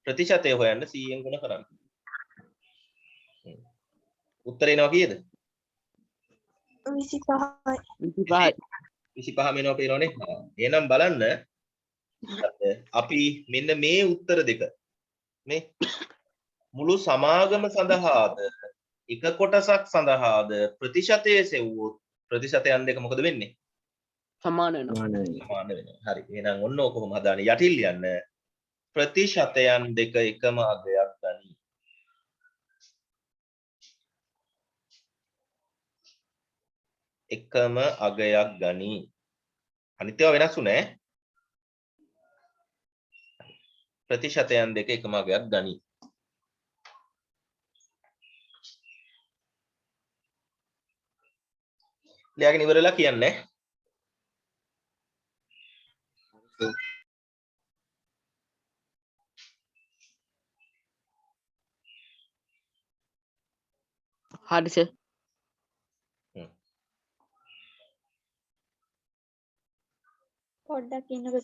ප්‍රතිශතය හොයන්න 100ෙන් ගුණ කරන්න. උත්තරේ එනවා කීයද? 25යි. 25යි. 25 මෙනවා පේනවනේ. එහෙනම් බලන්න අපි මෙන්න මේ උත්තර දෙක මේ මුළු සමාගම සඳහාද එක කොටසක් සඳහාද ප්‍රතිශතයේ සෙව්වොත් ප්‍රතිශතයන් දෙක මොකද වෙන්නේ? සමාන වෙනවා. සමාන වෙනවා. හරි. එහෙනම් ඔන්න ඔක කොහොම හදාන්නේ? යටිල් ලියන්න. ප්‍රතිශතයන් දෙක එකම අගයක් ගනී. එකම අගයක් ගනී. අනිත් ඒවා වෙනස් උනේ. ප්‍රතිශතයන් දෙක එකම අගයක් ගනී. ලියාගෙන ඉවරලා කියන්නේ. හරි සර්. පොඩ්ඩක් ඉන්නකො.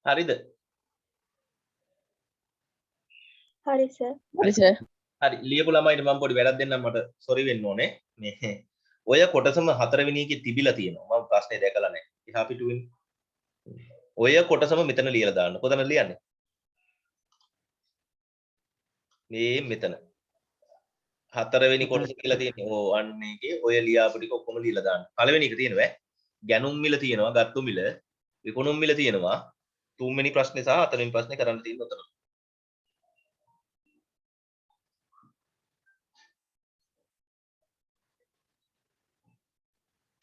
හරිද? හරි සර්. හරි සර්. හරි ලියපු ළමයිට මම පොඩි වැඩක් දෙන්නම් මට සොරි වෙන්න ඕනේ. මේ ඔය කොටසම හතරවෙනි එකේ තිබිලා තියෙනවා. මම ප්‍රශ්නේ දැකලා නැහැ. එහා පිටුවෙන්. ඔය කොටසම මෙතන ලියලා දාන්න. කොතනද ලියන්නේ? මේ මෙතන. හතරවෙනි කොටස කියලා තියෙන්නේ. ඕ අන්න ඒකේ ඔය ලියාපු ටික ඔක්කොම ලියලා දාන්න. පළවෙනි එක තියෙනවා ගැනුම් මිල තියෙනවා, ගත්තු මිල, විකුණුම් මිල තියෙනවා. තුන්වෙනි ප්‍රශ්නේ සහ හතරවෙනි ප්‍රශ්නේ කරන්න තියෙන උතන.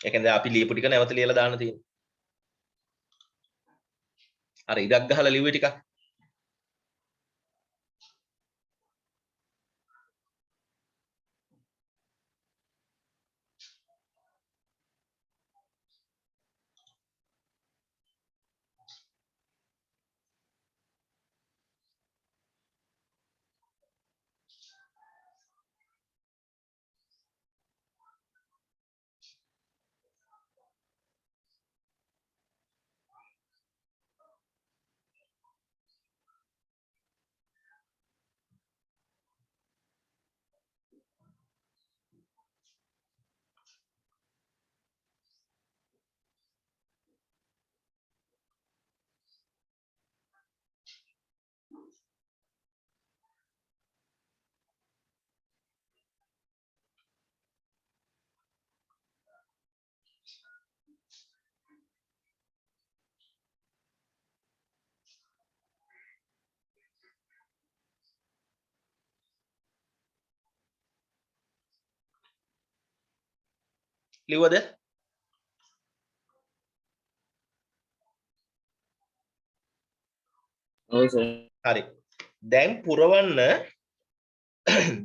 ඒ කියන්නේ අපි ලියපු ටික නැවත ලියලා දාන්න තියෙනවා. අර ඉරක් ගහලා ලිව්වේ ටිකක්. ලිව්වද? ඔව් සර්. හරි. දැන් පුරවන්න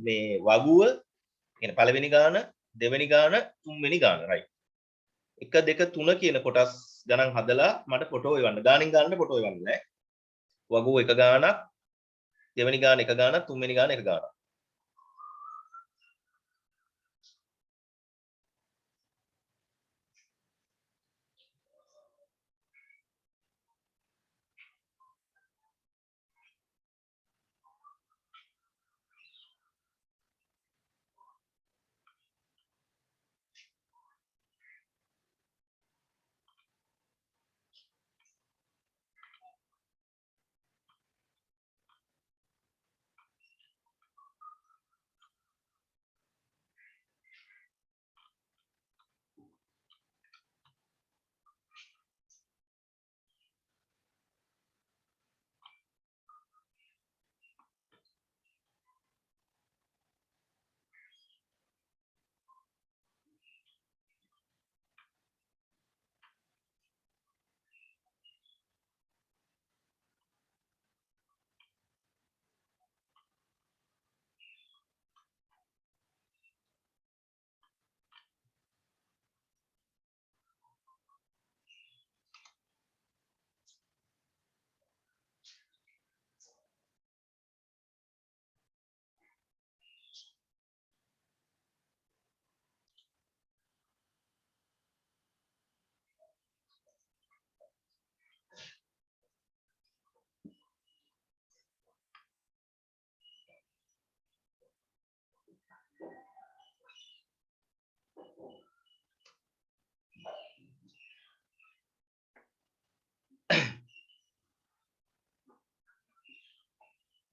මේ වගුව කියන්නේ පළවෙනි ගාන, දෙවෙනි ගාන, තුන්වෙනි ගාන right. 1 2 3 කියන කොටස් ගණන් හදලා මට ෆොටෝ එවන්න. ගානින් ගානට ෆොටෝ එවන්න නෑ. වගුව එක ගානක්, දෙවෙනි ගාන එක ගානක්, තුන්වෙනි ගාන එක ගානක්.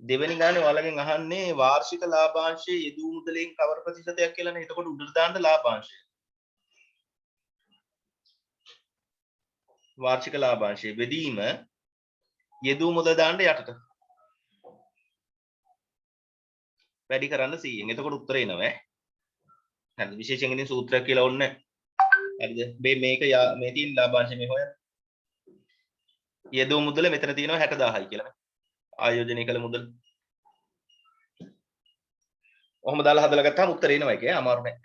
දෙවෙනි ගානේ ඔයාලගෙන් අහන්නේ වාර්ෂික ලාභාංශයේ යෙදූ මුදලෙන් කවර ප්‍රතිශතයක් කියලානේ. එතකොට උඩට දාන්න ලාභාංශය. වාර්ෂික ලාභාංශයේ බෙදීම යෙදූ මුදල දාන්න යටට. වැඩි කරන්න 100න්. එතකොට උත්තරේ එනවා ඈ. හරි විශේෂයෙන් ඉතින් සූත්‍රයක් කියලා ඕනේ නැහැ. හරිද? මේක මේ තියෙන ලාභාංශය මේ හොයන්න. යෙදූ මුදල මෙතන තියෙනවා 60000යි කියලා. ආයෝජනය කළ මුදල්. ඔහොම දාලා හදලා ගත්තාම උත්තරේ එනවා ඒකේ අමාරු නෑ.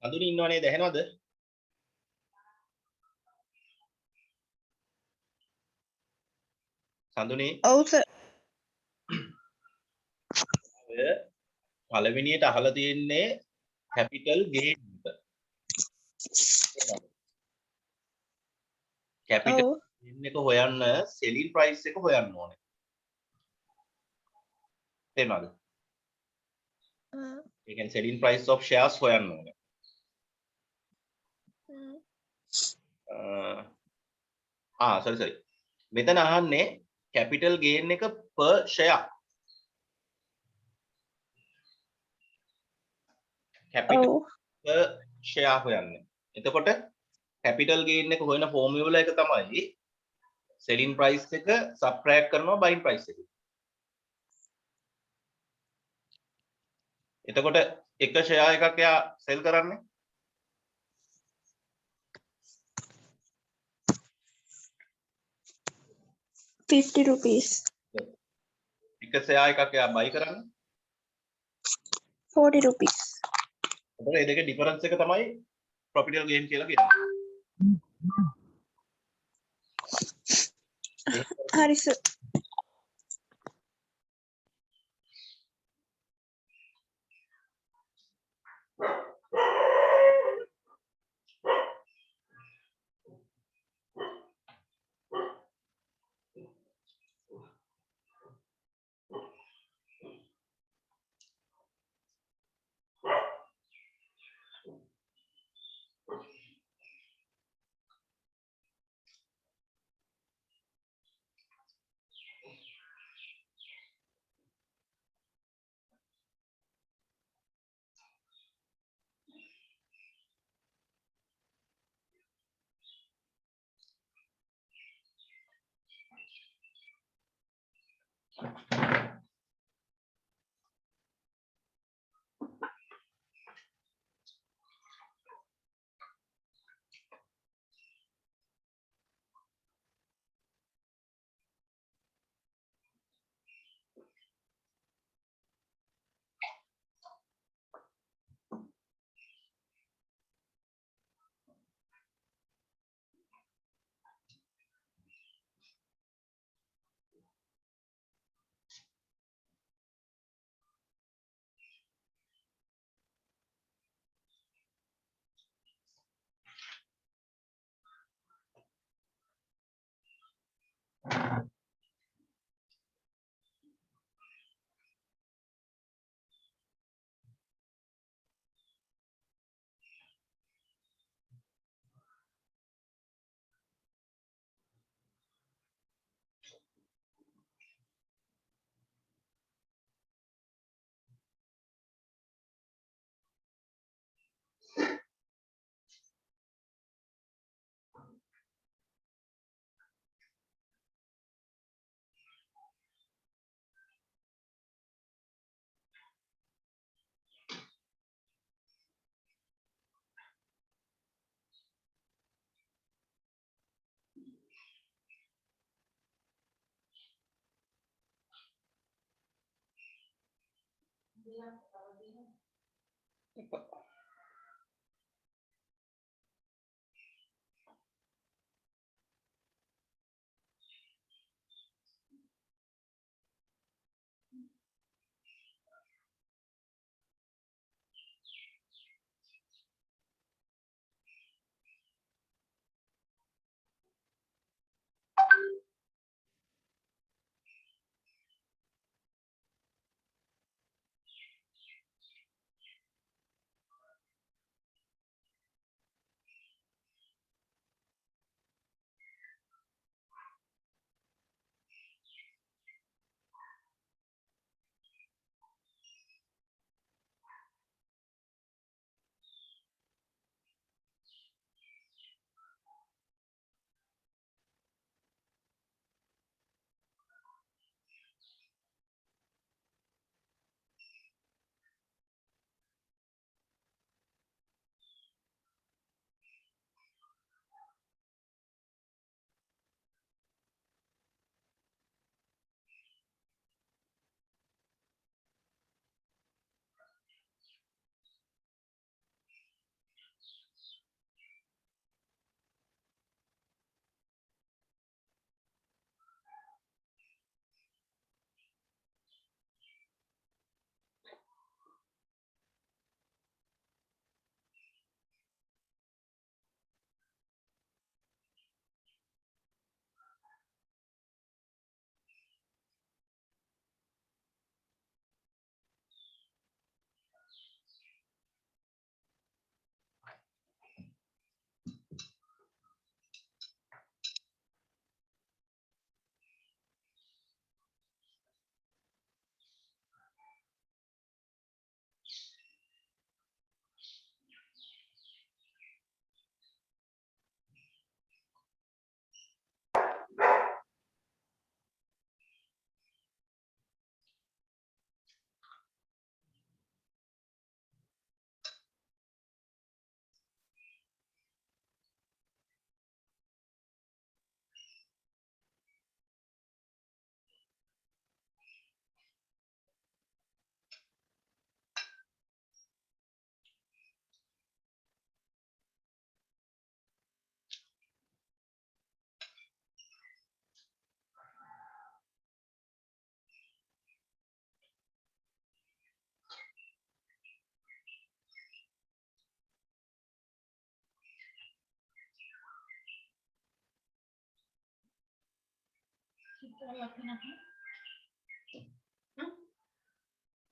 හඳුනි ඉන්නව නේද? ඇහෙනවද? හඳුනි ඔව් සර්. ඔය පළවෙනියට අහලා තියෙන්නේ capital gain එක. capital ඔව්. gain එක හොයන්න selling price එක හොයන්න ඕනේ. තේරුණාද? ඒ කියන්නේ selling price of shares හොයන්න ඕනේ. sorry. මෙතන අහන්නේ capital gain එක per share. capital ඔව්. per share හොයන්නේ. එතකොට capital gain එක හොයන formula එක තමයි selling price එක subtract කරනවා buying price එක. එතකොට එක share එකක් එයා sell කරන්නේ ₹50. එක share එකක් එයා buy කරන්නේ. ₹40. එතකොට මේ දෙකේ difference එක තමයි capital gain කියලා කියන්නේ. හරි සර්.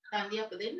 Tadi apa දෙන්න?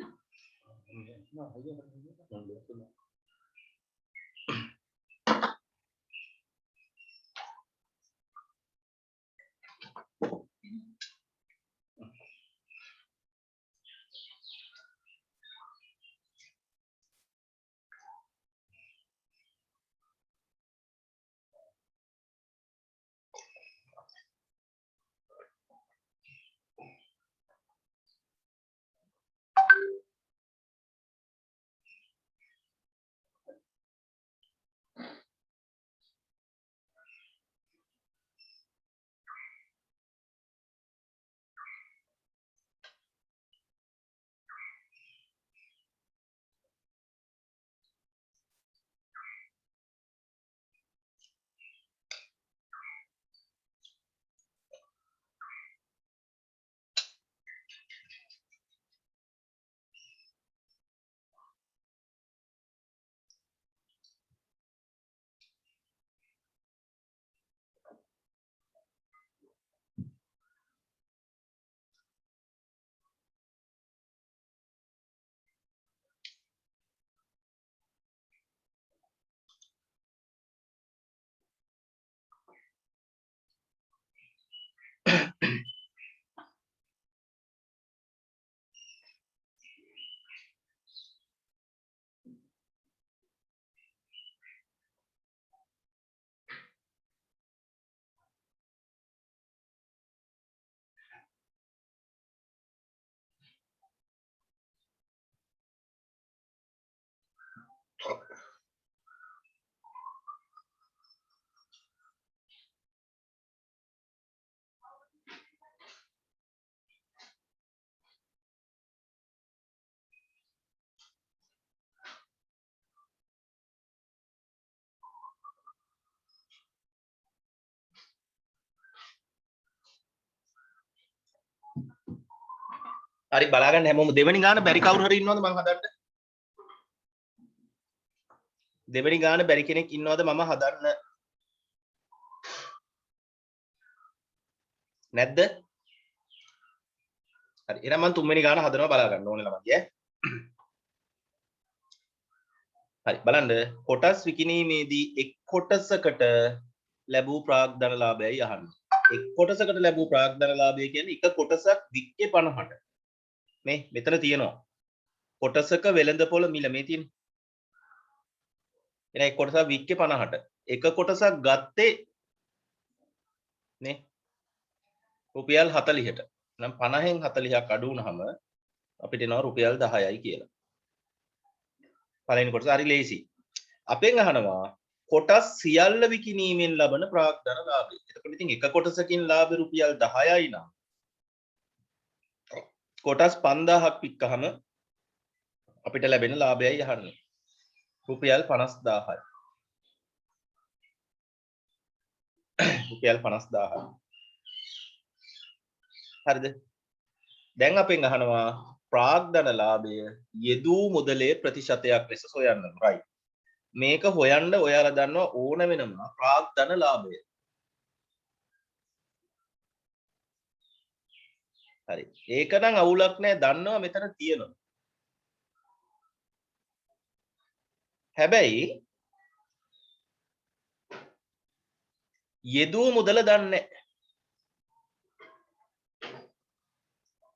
හරි බලාගන්න හැමෝම දෙවෙනි ගාන බැරි කවුරු හරි ඉන්නවද මම හදන්න? දෙවෙනි ගාන බැරි කෙනෙක් ඉන්නවද මම හදන්න? නැද්ද? හරි එහෙනම් මම තුන්වෙනි ගාන හදනවා බලා ගන්න ඕනේ ළමයි ඈ. හරි බලන්න කොටස් විකිණීමේදී එක් කොටසකට ලැබූ ප්‍රාග්ධන ලාභයයි අහන්න. එක් කොටසකට ලැබූ ප්‍රාග්ධන ලාභය කියන්නේ එක කොටසක් වික්කේ 50ට. මේ මෙතන තියෙනවා. කොටසක වෙළඳපොළ මිල මේ තියෙන්නේ. එන එක් කොටසක් වික්කේ 50ට. එක කොටසක් ගත්තේ නේ රුපියල් 40ට. නම් 50න් 40ක් අඩු වුනහම අපිට එනවා රුපියල් 10යි කියලා. පළවෙනි කොටස හරි ලේසි. අපෙන් අහනවා කොටස් සියල්ල විකිණීමෙන් ලබන ප්‍රාග්ධන ලාභය. එතකොට ඉතින් එක කොටසකින් ලාභ රුපියල් 10යි නම් කොටස් 5000ක් වික්කහම අපිට ලැබෙන ලාභයයි අහන්නේ. රුපියල් 50000යි. රුපියල් 50000යි. හරිද? දැන් අපෙන් අහනවා ප්‍රාග්ධන ලාභය යෙදූ මුදලේ ප්‍රතිශතයක් ලෙස හොයන්න. right. මේක හොයන්න ඔයාලා දන්නවා ඕන වෙනවා ප්‍රාග්ධන ලාභය. හරි. ඒක නම් අවුලක් නැහැ දන්නවා මෙතන තියෙනවා. හැබැයි යෙදූ මුදල දන්නේ නැහැ.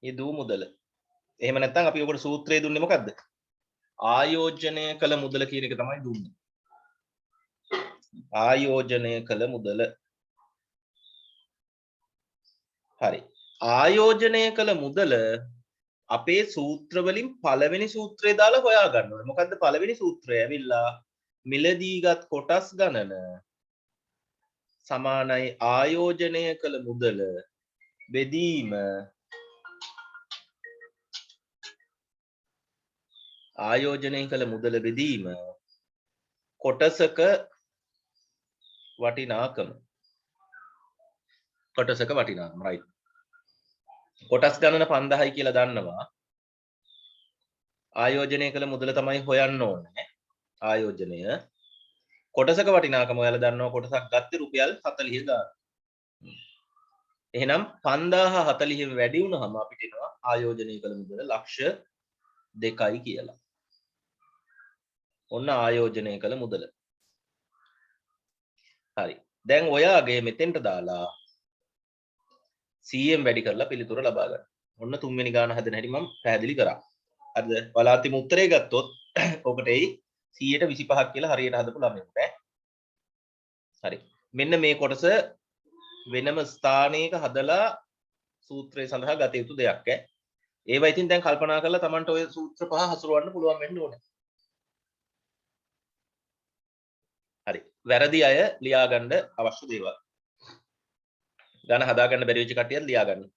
යෙදූ මුදල. එහෙම නැත්නම් අපි ඔකට සූත්‍රය දුන්නේ මොකද්ද? ආයෝජනය කළ මුදල කියන එක තමයි දුන්නේ. ආයෝජනය කළ මුදල. හරි. ආයෝජනය කළ මුදල අපේ සූත්‍ර වලින් පළවෙනි සූත්‍රය දාලා හොයා ගන්න ඕනේ. මොකද්ද පළවෙනි සූත්‍රය? ඇවිල්ලා මිලදීගත් කොටස් ගණන සමානයි ආයෝජනය කළ මුදල බෙදීම ආයෝජනය කළ මුදල බෙදීම කොටසක වටිනාකම. කොටසක වටිනාකම right. කොටස් ගණන 5000යි කියලා දන්නවා. ආයෝජනය කළ මුදල තමයි හොයන්න ඕනේ. ආයෝජනය කොටසක වටිනාකම ඔයාලා දන්නවා කොටසක් ගත්තේ රුපියල් 40 ගාන. එහෙනම් 5040න් වැඩි වුණාම අපිට එනවා ආයෝජනය කළ මුදල ලක්ෂ 2යි කියලා. ඔන්න ආයෝජනය කළ මුදල. හරි. දැන් ඔයාගේ මෙතෙන්ට දාලා 100න් වැඩි කරලා පිළිතුර ලබා ගන්න. ඔන්න තුන්වෙනි ගාන හදන හැටි මම පැහැදිලි කරා. හරිද? බලාතිම උත්තරේ ගත්තොත් ඔකට එයි 125ක් කියලා හරියට හදපු ළමයෙකුට ඈ. හරි. මෙන්න මේ කොටස වෙනම ස්ථානයක හදලා සූත්‍රය සඳහා ගත යුතු දෙයක් ඈ. ඒවා ඉතින් දැන් කල්පනා කරලා Tamanට ඔය සූත්‍ර පහ හසුරවන්න පුළුවන් වෙන්න ඕනේ. හරි. වැරදි අය ලියා ගන්න අවශ්‍ය දේවල්. ගාන හදා ගන්න බැරි වෙච්ච කට්ටියත් ලියා ගන්න.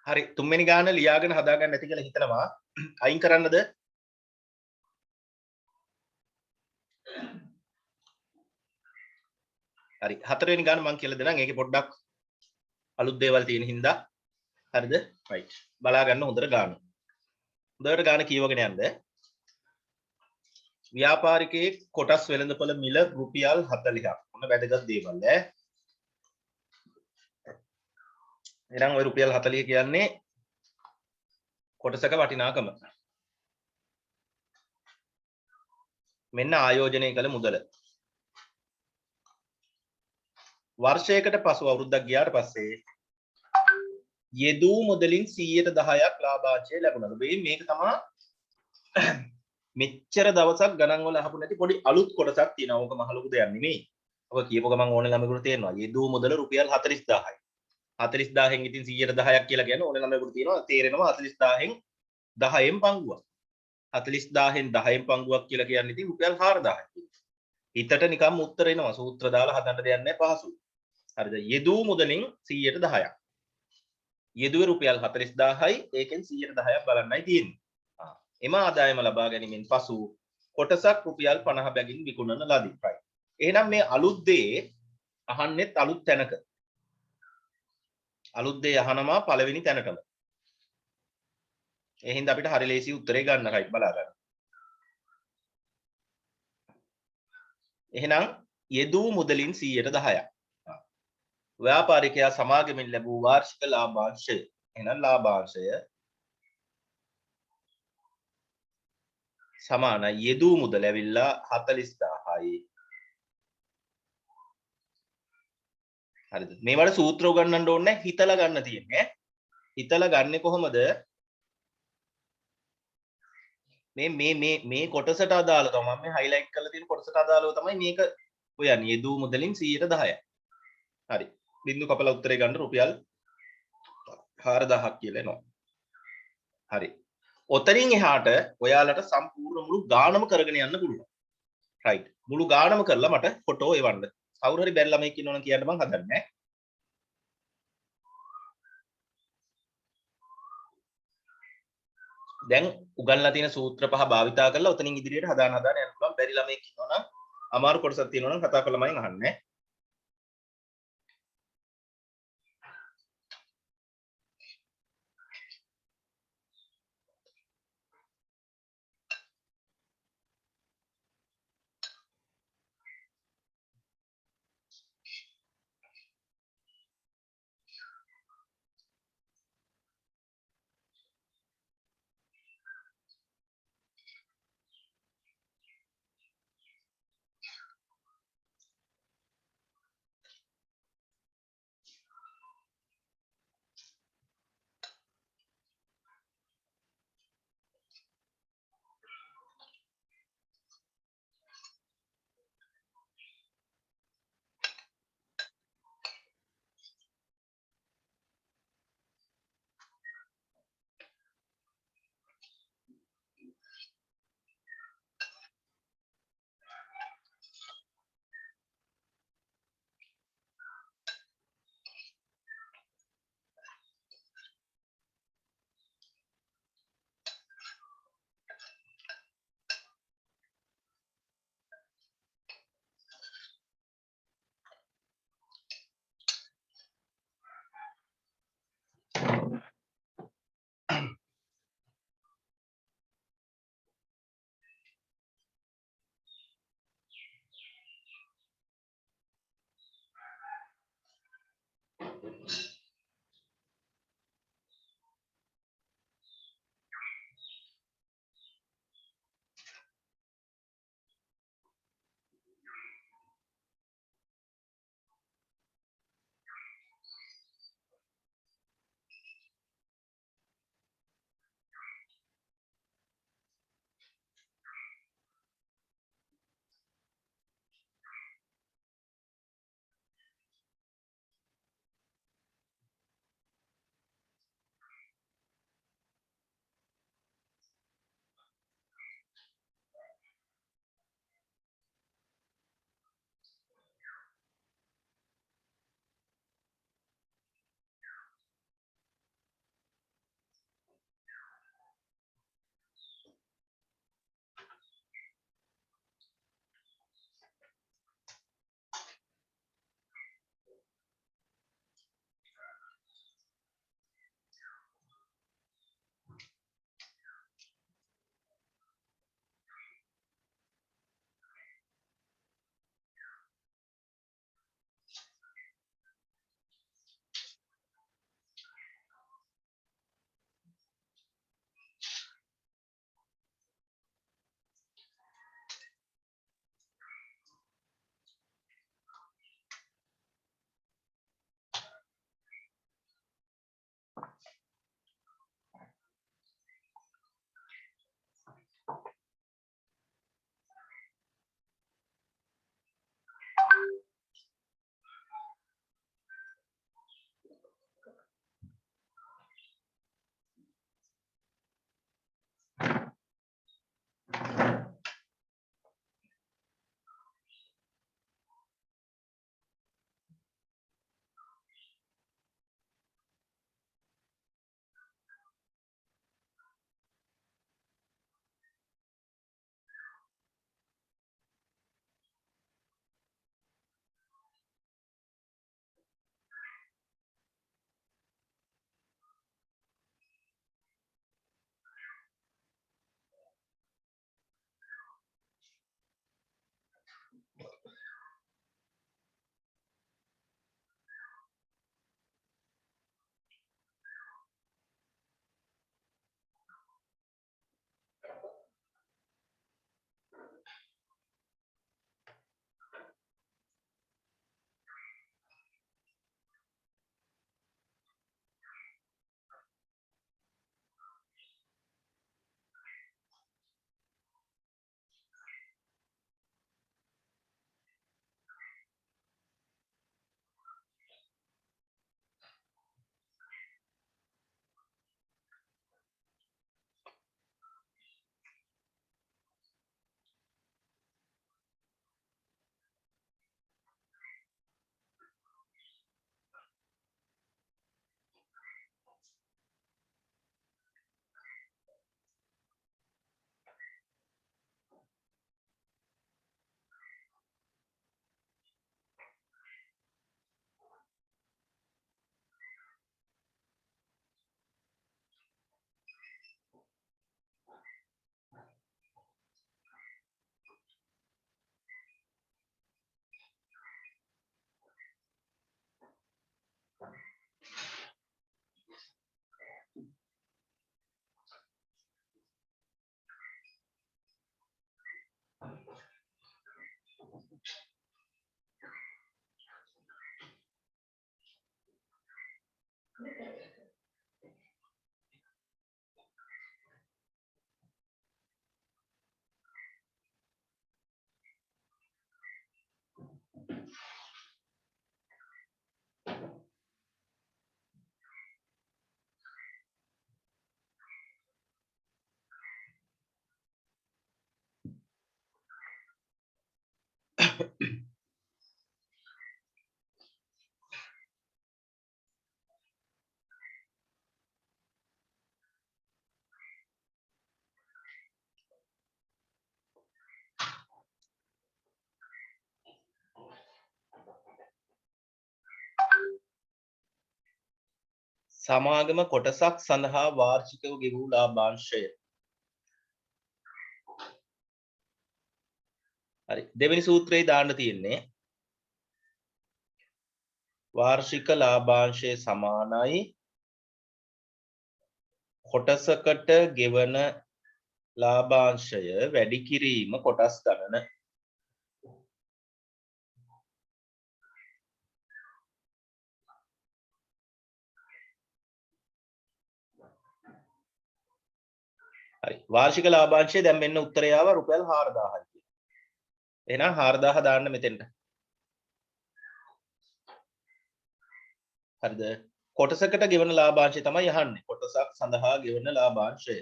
හරි. තුන්වෙනි ගාන ලියාගෙන හදා ගන්න නැති කියලා හිතනවා. අයින් කරන්නද? හරි. හතරවෙනි ගාන මම කියලා දෙන්නම්. ඒකේ පොඩ්ඩක් අලුත් දේවල් තියෙන හින්දා. හරිද? right. බලා ගන්න හොඳට ගාන. හොඳට ගාන කියවගෙන යන්න. ව්‍යාපාරිකයේ කොටස් වෙළඳපොළ මිල රුපියල් 40ක්. මොන වැදගත් දේවල් ඈ. එහෙනම් ওই රුපියල් 40 කියන්නේ කොටසක වටිනාකම. මෙන්න ආයෝජනය කළ මුදල. වර්ෂයකට පසු අවුරුද්දක් ගියාට පස්සේ යෙදූ මුදලින් 10%ක් ලාභාංශය ලැබුණා. මේක තමයි මෙච්චර දවසක් ගණන් වල අහපු නැති පොඩි අලුත් කොටසක් තියෙනවා. ඕක මහ ලොකු දෙයක් නෙමෙයි. ඔක කියපුව ගමන් ඕනේ ළමයෙකුට තේරෙනවා. යෙදූ මුදල රුපියල් 40000යි. 40000න් ඉතින් 100%ක් කියලා කියන්නේ ඕනේ ළමයෙකුට තියෙනවා. තේරෙනවා 40000න් 10න් පංගුවක්. 40000න් 10න් පංගුවක් කියලා කියන්නේ ඉතින් රුපියල් 4000යි. හිතට නිකම්ම උත්තර එනවා. සූත්‍ර දාලා හදන්න දෙයක් නැහැ පහසුයි. හරිද? යෙදූ මුදලින් 100%ක්. යෙදුවේ රුපියල් 40000යි. ඒකෙන් 100%ක් බලන්නයි තියෙන්නේ. එම ආදායම ලබා ගැනීමෙන් පසු කොටසක් රුපියල් 50 බැගින් විකුණන ලදී. right. එහෙනම් මේ අලුත් දේ අහන්නෙත් අලුත් තැනක. අලුත් දේ අහනවා පළවෙනි තැනටම. ඒ හින්දා අපිට හරි ලේසි උත්තරේ ගන්න right බලා ගන්න. එහෙනම් යෙදූ මුදලින් 110ක්. ව්‍යාපාරිකයා සමාගමෙන් ලැබූ වාර්ෂික ලාභාංශය. එහෙනම් ලාභාංශය සමාන යෙදූ මුදල ඇවිල්ලා 40000යි හරිද? මේවට සූත්‍ර උගන්වන්න ඕනේ නැහැ, හිතලා ගන්න තියෙන්නේ. හිතලා ගන්නෙ කොහොමද? මේ කොටසට අදාළ තමයි මම මේ highlight කරලා තියෙන කොටසට අදාළව තමයි මේක හොයන්නේ. යෙදූ මුදලින් 110යි. හරි. බින්දු කපලා උත්තරේ ගන්න රුපියල් 4000ක් කියලා එනවා. හරි. ඔතනින් එහාට ඔයාලට සම්පූර්ණ මුළු ගානම කරගෙන යන්න පුළුවන්. right. මුළු ගානම කරලා මට ෆොටෝ එවන්න. කවුරු හරි බැරි ළමෙක් ඉන්නවනම් කියන්න මං හදන්නේ. දැන් උගන්ලා තියෙන සූත්‍ර පහ භාවිතා කරලා ඔතනින් ඉදිරියට හදාන යන්න පුළුවන්. බැරි ළමෙක් ඉන්නවනම් අමාරු කොටසක් තියෙනවනම් කතා කරලා මයින් අහන්නේ. සමාගම කොටසක් සඳහා වාර්ෂිකව ගෙවූ ලාභාංශය. හරි. දෙවෙනි සූත්‍රයේ දාන්න තියෙන්නේ වාර්ෂික ලාභාංශය සමානයි කොටසකට ගෙවන ලාභාංශය වැඩි කිරීම කොටස් ගණන. හරි. වාර්ෂික ලාභාංශය දැන් මෙන්න උත්තරය ආවා රුපියල් 4000යි කියලා. එහෙනම් 4000 දාන්න මෙතෙන්ට. හරිද? කොටසකට ගෙවන ලාභාංශය තමයි අහන්නේ. කොටසක් සඳහා ගෙවන ලාභාංශය.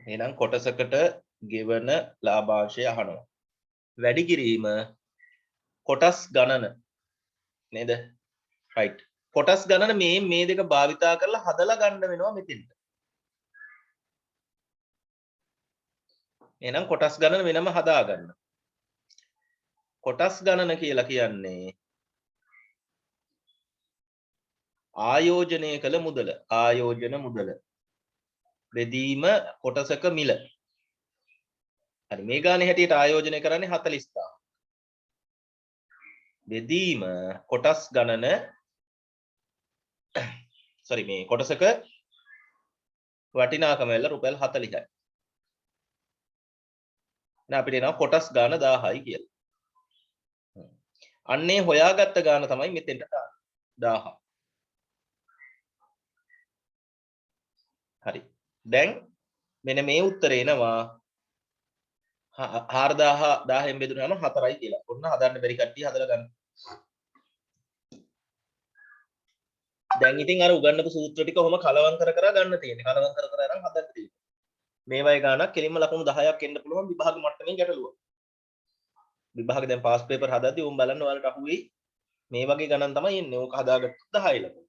එහෙනම් කොටසකට ගෙවන ලාභාංශය අහනවා. වැඩි කිරීම කොටස් ගණන නේද? right. කොටස් ගණන මේ දෙක භාවිතා කරලා හදලා ගන්න වෙනවා මෙතෙන්ට. එහෙනම් කොටස් ගණන වෙනම හදා ගන්න. කොටස් ගණන කියලා කියන්නේ ආයෝජනය කළ මුදල. ආයෝජන මුදල. බෙදීම කොටසක මිල. හරි මේ ගානේ හැටියට ආයෝජනය කරන්නේ 40000. බෙදීම කොටස් ගණන මේ කොටසක වටිනාකම වෙලා රුපියල් 40යි. දැන් අපිට එනවා කොටස් ගාන 1000යි කියලා. අන්නේ හොයාගත්ත ගාන තමයි මෙතෙන්ට 1000. හරි. දැන් මෙන්න මේ උත්තරේ එනවා 4000 1000න් බෙදුනහම 4යි කියලා. ඔන්න හදන්න බැරි කට්ටිය හදලා ගන්න. දැන් ඉතින් අර උගන්නපු සූත්‍ර ටික කොහොම කලවම් කර ගන්න තියෙන්නේ. කලවම් කර අරන් හදන්න තියෙන්නේ. මේ වගේ ගානක් කෙලින්ම ලකුණු 10ක් එන්න පුළුවන් විභාග මට්ටමින් ගැටලුව. විභාග දැන් පාස් පේපර් හදද්දී උන් බලන්න ඔයාලට අහුවෙයි මේ වගේ ගණන් තමයි එන්නේ. ඕක හදාගත්ත 10යි ලකුණු.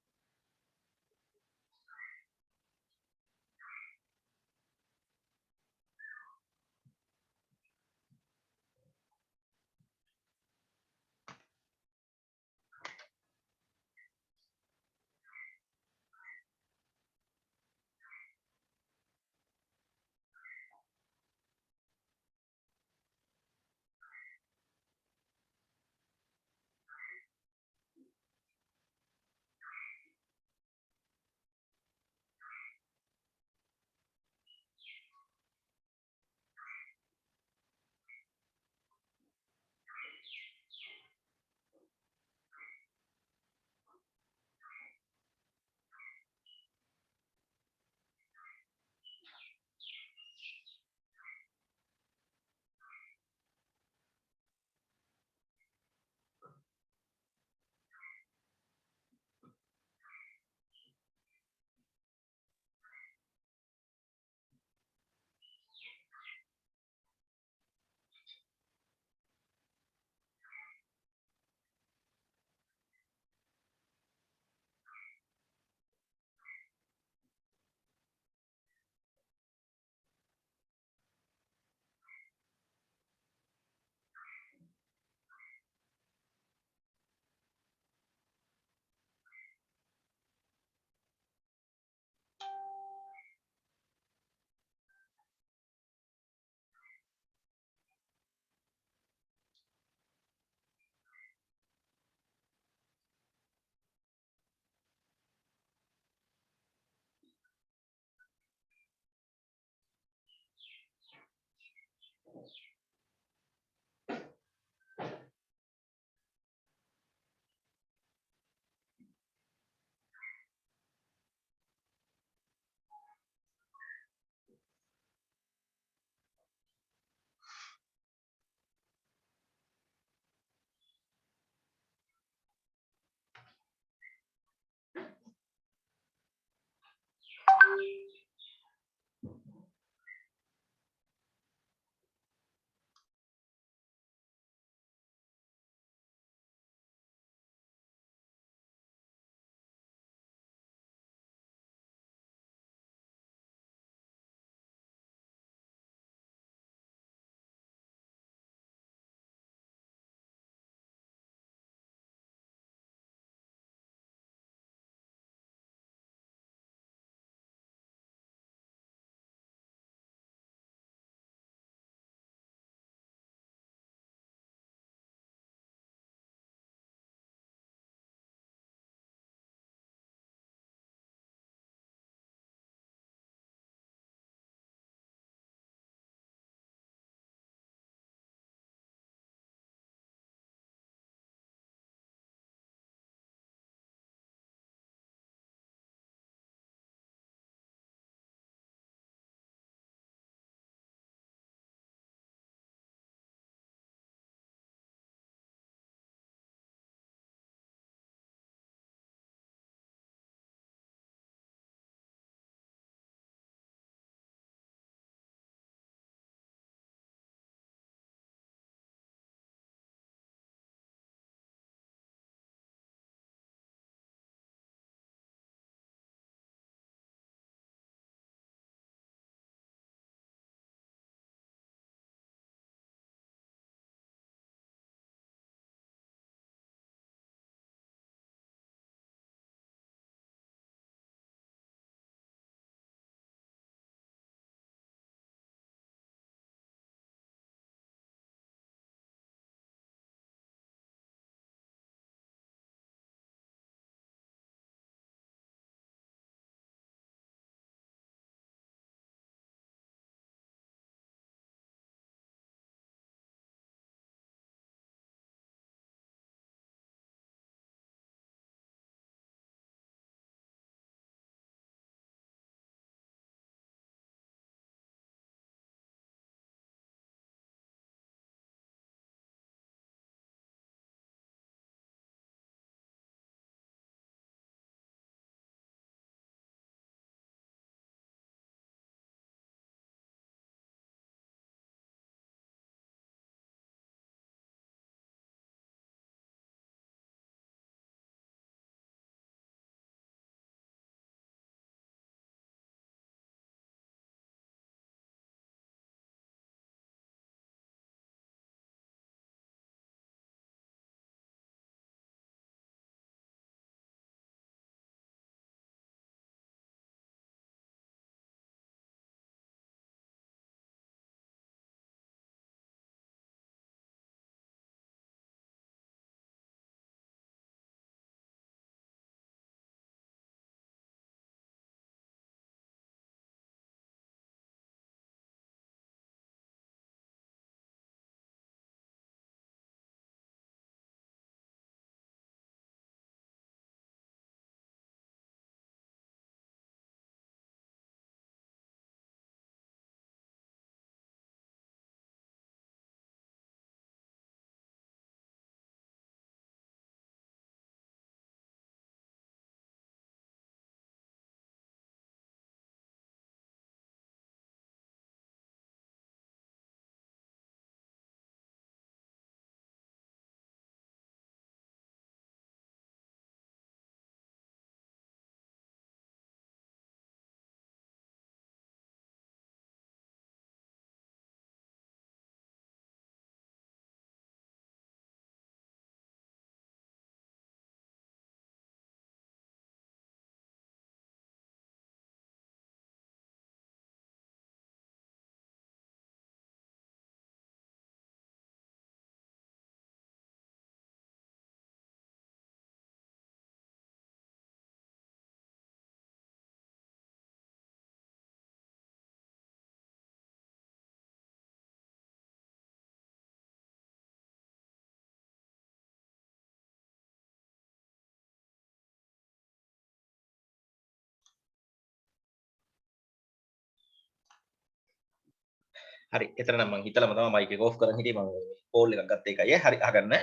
හරි එතන නම් මම හිතලම තමයි මයික් එක ඔෆ් කරන් හිටියේ මම කෝල් එකක් ගත්ත එකයි හරි අහගන්න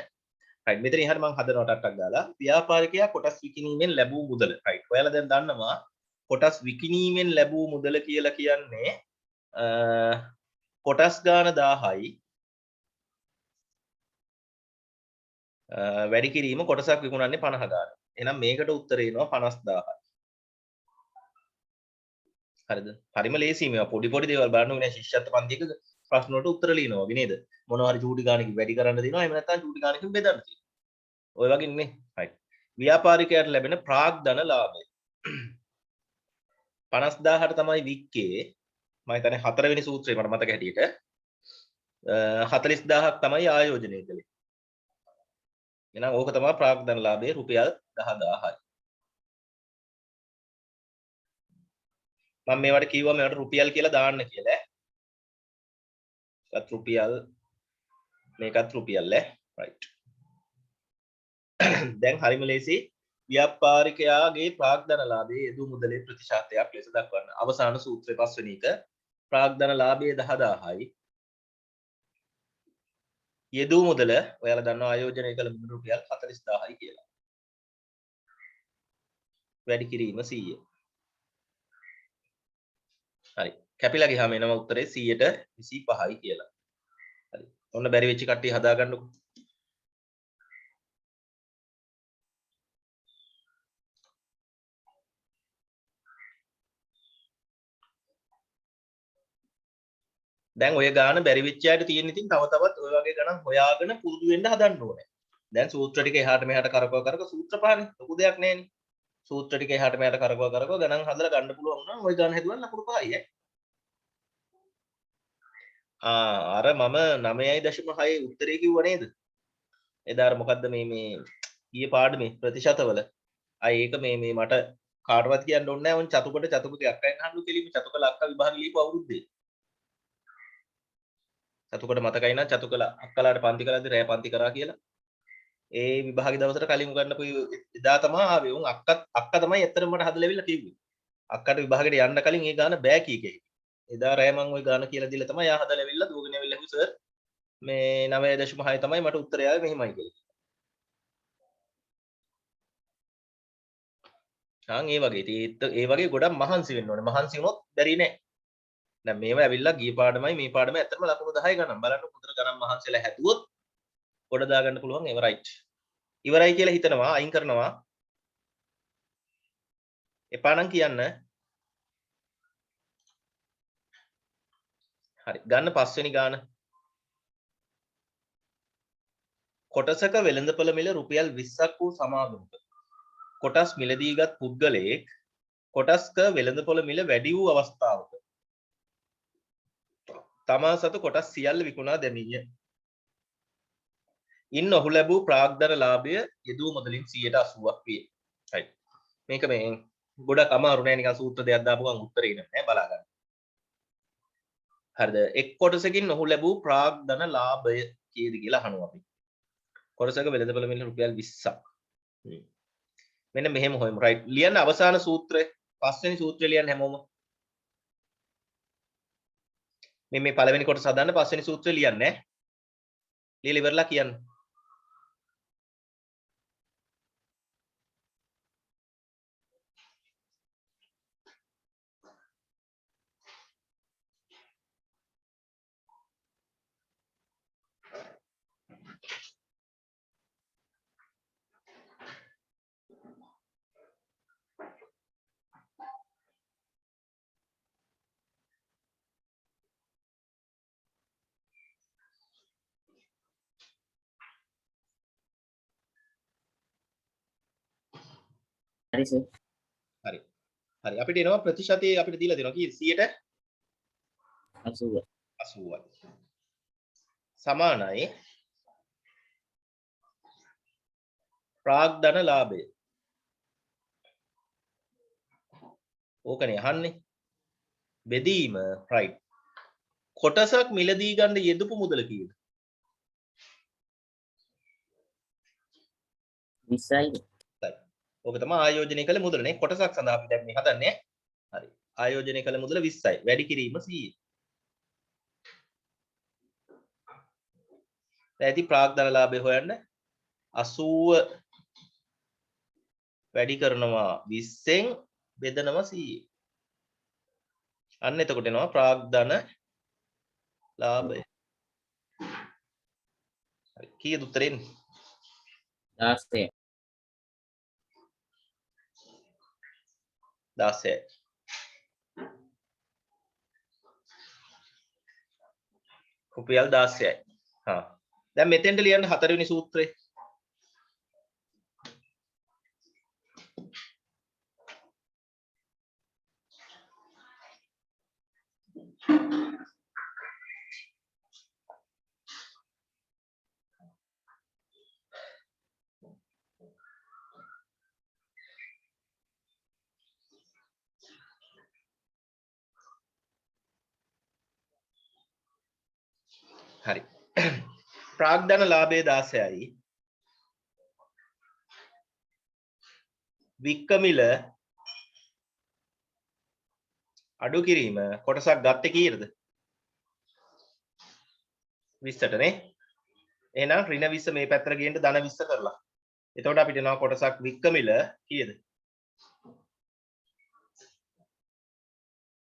රයිට් මෙතන ඉහළ මම හදනවා ටක් ගාලා ව්‍යාපාරිකයා කොටස් විකිණීමෙන් ලැබූ මුදල රයිට් ඔයාලා දැන් දන්නවා කොටස් විකිණීමෙන් ලැබූ මුදල කියලා කියන්නේ කොටස් ගාන 1000යි වැඩි කිරීම කොටසක් විකුණන්නේ 50 ගාන. එහෙනම් මේකට උත්තරේ එනවා 50000යි. හරිද? හරිම ලේසියි මේවා පොඩි පොඩි දේවල් බලන්න ඕනේ ශිෂ්‍යත්ව පන්තියක ප්‍රශ්න වලට උත්තර ලියනවා වගේ නේද? මොනවා හරි චූටි ගානකින් වැඩි කරන්න දෙනවා එහෙම නැත්නම් චූටි ගානකින් බෙදන්න තියෙනවා. ඔය වගේ නේ. right. ව්‍යාපාරිකයාට ලැබෙන ප්‍රාග්ධන ලාභය 50000ට තමයි වික්කේ මම හිතන්නේ 4 වෙනි සූත්‍රේ මට මතක හැටියට 40000ක් තමයි ආයෝජනය කළේ. එහෙනම් ඕක තමයි ප්‍රාග්ධන ලාභය රුපියල් 10000යි. මම මේවට කිව්වා මේවට රුපියල් කියලා දාන්න කියලා. ඒකත් රුපියල් මේකත් රුපියල් right. දැන් හරිම ලේසි ව්‍යාපාරිකයාගේ ප්‍රාග්ධන ලාභයේ යෙදූ මුදලේ ප්‍රතිශතයක් ලෙස දක්වන්න. අවසාන සූත්‍රයේ පස්වෙනි එක ප්‍රාග්ධන ලාභයේ 10000යි. යෙදූ මුදල ඔයාලා දන්නවා ආයෝජනය කළ මුදල රුපියල් 40000යි කියලා. වැඩි කිරීම 100. හරි. කැපිලා ගියාම එනවා උත්තරේ 100ට 25යි කියලා. හරි. ඔන්න බැරි වෙච්ච කට්ටිය හදා ගන්නකො. දැන් ඔය ගාන බැරි වෙච්ච අයට තියෙන ඉතින් තව තවත් ඔය වගේ ගණන් හොයාගෙන පුරුදු වෙන්න හදන්න ඕනේ. දැන් සූත්‍ර ටික එහාට මෙහාට කරකව සූත්‍ර පහනේ. ලොකු දෙයක් නෑනේ. සූත්‍ර ටික එහාට මෙහාට කරකව ගණන් හදලා ගන්න පුළුවන් වුණා. ඔය ගාන හැදුවා ලකුණු 5යි ඈ. අර මම 9.6 උත්තරේ කිව්ව නේද? එදා අර මොකද්ද මේ ඊයේ පාඩමේ ප්‍රතිශතවල. ඒක මේ මට කාටවත් කියන්න ඕනේ නෑ. උන් චතුකට අක්කෙන් අහන්නු කෙලිම චතුකල අක්ක විභාගෙ ලියපු අවුරුද්දේ. චතුකට මතකයි නම් චතුකල අක්කලාට පන්ති කරද්දි රෑ පන්ති කරා කියලා. ඒ විභාග දවසට කලින් උගන්නපු එදා තමයි ආවේ. උන් අක්ක තමයි ඇත්තටම මට හදලා ලැබිලා කිව්වේ. අක්කට විභාගෙට යන්න කලින් ඒ ගාන බෑ කීකේ. එදා රෑ මම ওই ගාන කියලා දීලා තමයි ආ හදලා ලැබිලා දුවගෙන ඇවිල්ලා කිව්වා සර් මේ 9.6 තමයි මට උත්තරය ආවේ මෙහිමයි කියලා. ඒ වගේ ඉතින් ඒ වගේ ගොඩක් මහන්සි වෙන්න ඕනේ. මහන්සි වුණොත් බැරි නෑ. දැන් මේව ඇවිල්ලා ගිය පාඩමයි මේ පාඩමයි ඇත්තටම ලකුණු 10 ගණන් බලන්න උතර ගණන් මහන්සිලා හැදුවොත් ගොඩ දා ගන්න පුළුවන් ඒව රයිට්. ඉවරයි කියලා හිතනවා අයින් කරනවා. එපා නම් කියන්න. හරි ගන්න පස්වෙනි ගාන. කොටසක වෙළඳපොළ මිල රුපියල් 20ක් වූ සමාගමක කොටස් මිලදීගත් පුද්ගලයෙක් කොටස්ක වෙළඳපොළ මිල වැඩි වූ අවස්ථාවක තමා සතු කොටස් සියල්ල විකුණා දැමීය. ඉන් ඔහු ලැබූ ප්‍රාග්ධන ලාභය යෙදූ මුදලින් 80%ක් විය. right. මේක මේ ගොඩක් අමාරු නෑ නිකන් සූත්‍ර දෙයක් දාපු ගමන් උත්තරේ නෑ බලා ගන්න. හරිද? එක් කොටසකින් ඔහු ලැබූ ප්‍රාග්ධන ලාභය කීයද කියලා අහනවා අපි. කොටසක වෙළඳපොළ මිල රුපියල් 20ක්. මෙන්න මෙහෙම හොයමු. right. ලියන්න අවසාන සූත්‍රය පස්වෙනි සූත්‍රය ලියන්න හැමෝම. මේ පළවෙනි කොටස හදන්න පස්වෙනි සූත්‍රය ලියන්නේ ඈ. ලියලා ඉවරලා කියන්න. හරි සර්. හරි. හරි අපිට එනවා ප්‍රතිශතය අපිට දීලා දෙනවා කීයද 100ට 80යි. සමානයි ප්‍රාග්ධන ලාභය. ඕකනේ අහන්නේ. බෙදීම right. කොටසක් මිලදී ගන්න යෙදපු මුදල කීයද? 20යි. ඕක තමයි ආයෝජනය කළ මුදල නේ. කොටසක් සඳහා අපි දැන් මේ හදන්නේ. හරි. ආයෝජනය කළ මුදල 20යි. වැඩි කිරීම 100යි. ඇති ප්‍රාග්ධනලාභය හොයන්න 80 වැඩි කරනවා 20න් බෙදනවා 100. අන්න එතකොට එනවා ප්‍රාග්ධන ලාභය. හරි කීයද උත්තරේ එන්නේ? 16 16. රුපියල් 16යි. හා. දැන් මෙතෙන්ට ලියන්න හතරවෙනි සූත්‍රය. හරි. ප්‍රාග්ධන ලාභය 16යි. වික්කමිල අඩු කිරීම කොටසක් ගත්තේ කීයද? 20ට නේ. එහෙනම් ඍණ 20 මේ පැත්තට ගේන්න ධන 20 කරලා. එතකොට අපිට එනවා කොටසක් වික්කමිල කීයද?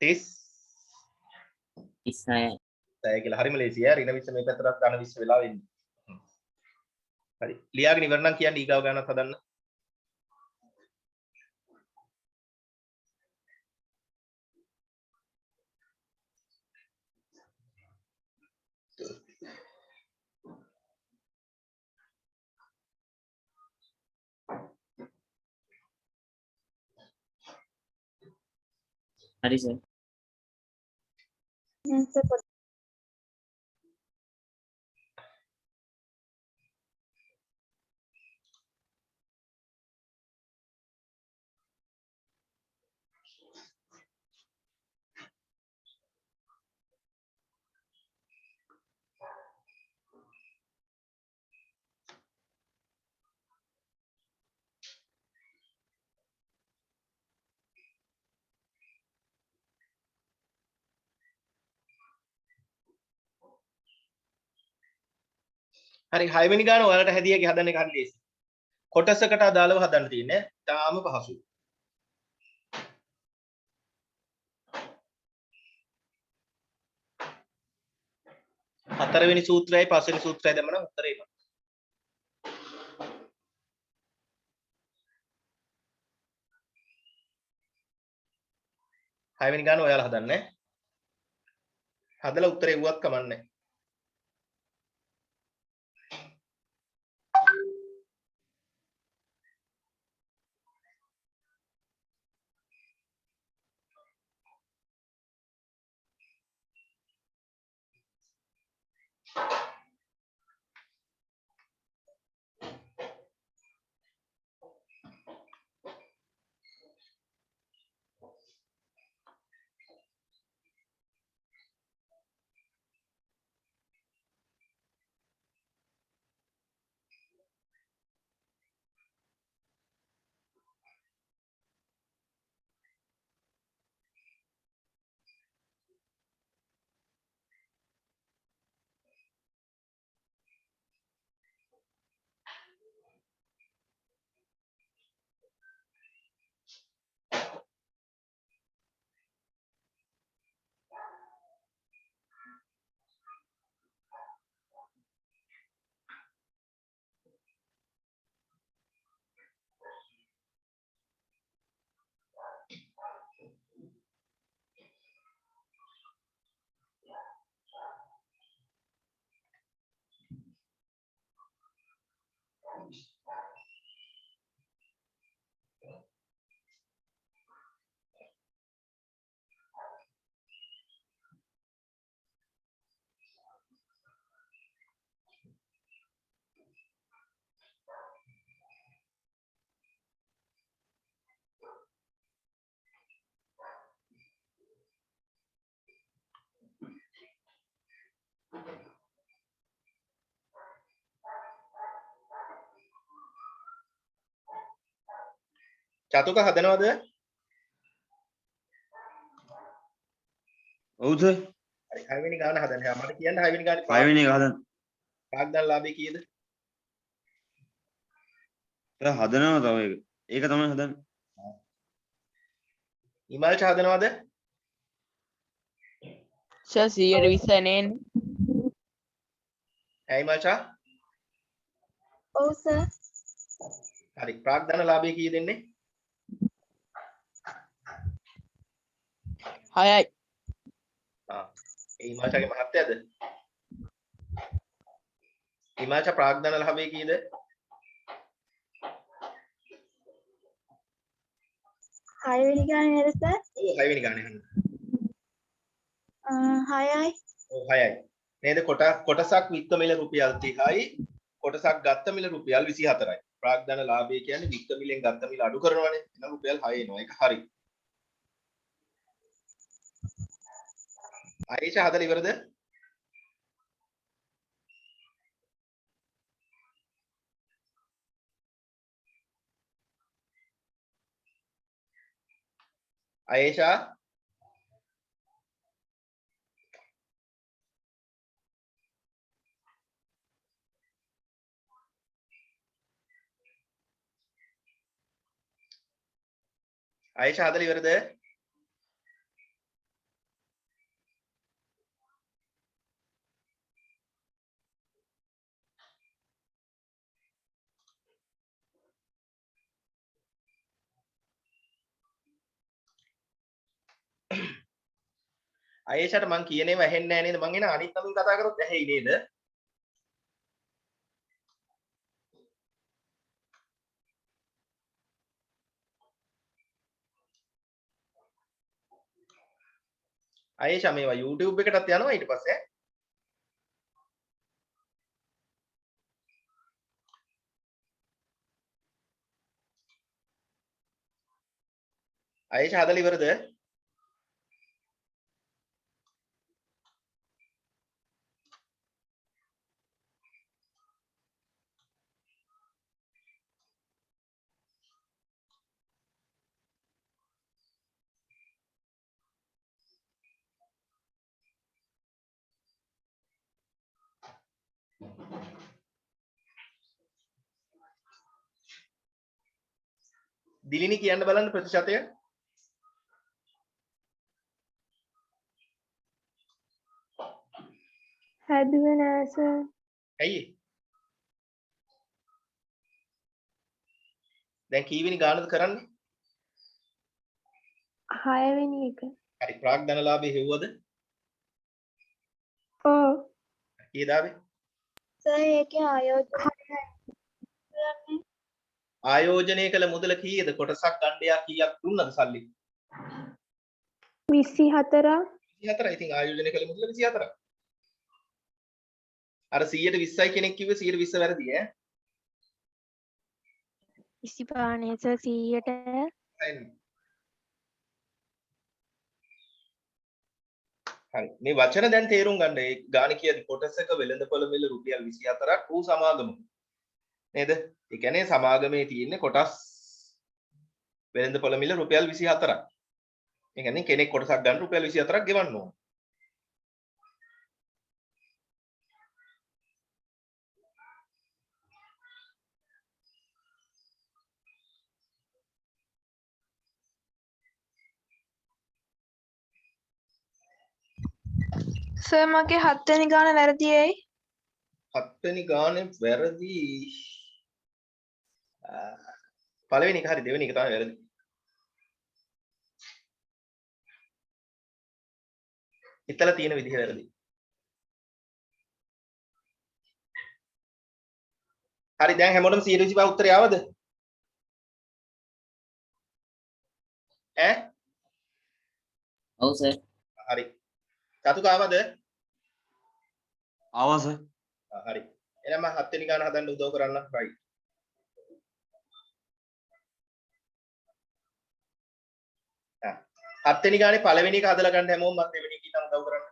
36 30 කියලා. හරිම ලේසියි. ඍණ 20 මේ පැත්තට ධන 20 වෙලා වෙන්නේ. හරි. ලියාගෙන ඉවර නම් කියන්නේ ඊගාව ගණනක් හදන්න. හරි සර් හරි 6 වෙනි ගාන ඔයාලට හැදියාගේ හදන්න එක හරි ලේසි. කොටසකට අදාළව හදන්න තියෙන්නේ. තාම පහසුයි. හතරවෙනි සූත්‍රයයි පස්වෙනි සූත්‍රයයි දැම්මම උත්තරේ එනවා. හයවෙනි ගාන ඔයාලා හදන්නේ. හදලා උත්තරේ වුවත් කමන්නේ. චතුක හදනවද? ඔව් සර්. හරි 6 වෙනි ගාන හදන්න. මට කියන්න 6 වෙනි ගානේ 5 වෙනි එක හදන්න. ප්‍රාග්ධනලාභී කීයද? දැන් හදනවා තව එක. ඒක තමයි හදන්නේ. ඉමල්ච හදනවද? සර් 120 නේන්නේ. ඇයි මල්චා? ඔව් සර්. හරි. ප්‍රාග්ධනලාභී කී දෙන්නේ? 6යි. ඒ ඉමල්චාගේ මහත්තයාද? ඉමල්චා ප්‍රාග්ධනලාභී කීයද? 6 වෙනි ගානේ නේද සර්? ඔව් 6 වෙනි ගානේ අහන්න. 6යි. ඔව් 6යි. නේද? කොටසක් විත්ත මිල රුපියල් 30යි. කොටසක් ගත්ත මිල රුපියල් 24යි. ප්‍රාග්ධනලාභී කියන්නේ විත්ත මිලෙන් ගත්ත මිල අඩු කරනවනේ. එහෙනම් රුපියල් 6 එනවා. ඒක හරි. ආයේෂා හදලා ඉවරද? ආයේෂා ආයේෂා හදලා ඉවරද? ආයේෂාට මං කියන ඒවා ඇහෙන්නේ නැහැ නේද? මං එන අනිත් නමින් කතා කරොත් ඇහෙයි නේද? ආයේෂා මේවා YouTube එකටත් යනවා ඊට පස්සේ. ආයේෂා හදලා ඉවරද? දිලිනි කියන්න බලන්න ප්‍රතිශතය. හැදුවේ නෑ සර්. ඇයි? දැන් කීවෙනි ගානද කරන්නේ? 6 වෙනි එක. හරි. ප්‍රාග්ධනලාභී හෙව්වද? ඔව්. කීයද ආවේ? සර් ඒකේ ආයෝජනය කරන්නේ ආයෝජනය කළ මුදල කීයද? කොටසක් ගණ්ඩයා කීයක් දුන්නද සල්ලි? 24ක්. 24යි. ඉතින් ආයෝජනය කළ මුදල 24ක්. අර 120යි කෙනෙක් කිව්වේ 120 වැරදි ඈ. 25 නේ සර් 100ට. හරි. මේ වචන දැන් තේරුම් ගන්න. ඒ ගාන කියදි කොටසක වෙළඳපොළ මිල රුපියල් 24ක් වූ සමාගම. නේද? ඒ කියන්නේ සමාගමේ තියෙන්නේ කොටස් වෙළඳපොළ මිල රුපියල් 24ක්. ඒ කියන්නේ කෙනෙක් කොටසක් ගන්න රුපියල් 24ක් ගෙවන්න ඕන. සර් මගේ 7 වෙනි ගාන වැරදි ඇයි? 7 වෙනි ගානේ වැරදි. පළවෙනි එක හරි දෙවෙනි එක තමයි වැරදි. හිතලා තියෙන විදිහ වැරදි. හරි දැන් හැමෝටම 125 උත්තරය ආවද? ඈ? ඔව් සර්. හරි. සතුක ආවද? ආවා සර්. හරි. එහෙනම් මම 7 වෙනි ගාන හදන්න උදව් කරන්න. right. හත් වෙනි ගානේ පළවෙනි එක හදලා ගන්න හැමෝම මම දෙවෙනි එක ඊටම උදව් කරන්න.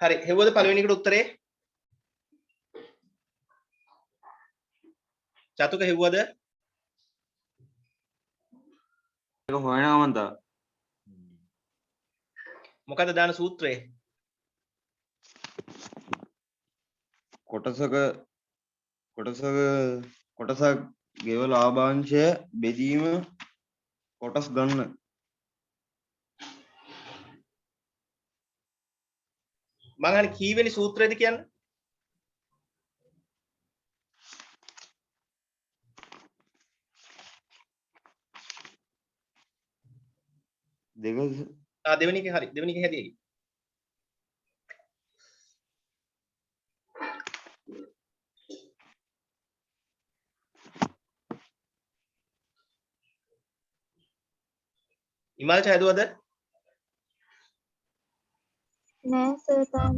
හරි හෙව්වද පළවෙනි එකට උත්තරේ චතුක හෙව්වද ඒක හොයනවා මන් තා. මොකද දාන සූත්‍රය කොටසක් ගෙව ලාභාංශය බෙදීම කොටස් ගන්න. මං අහන්නේ කීවෙනි සූත්‍රයද කියන්නේ දෙක දෙවෙනි එක හරි දෙවෙනි එක හැදෙයි ඉමල්ච හැදුවද නෑ සර් තාම.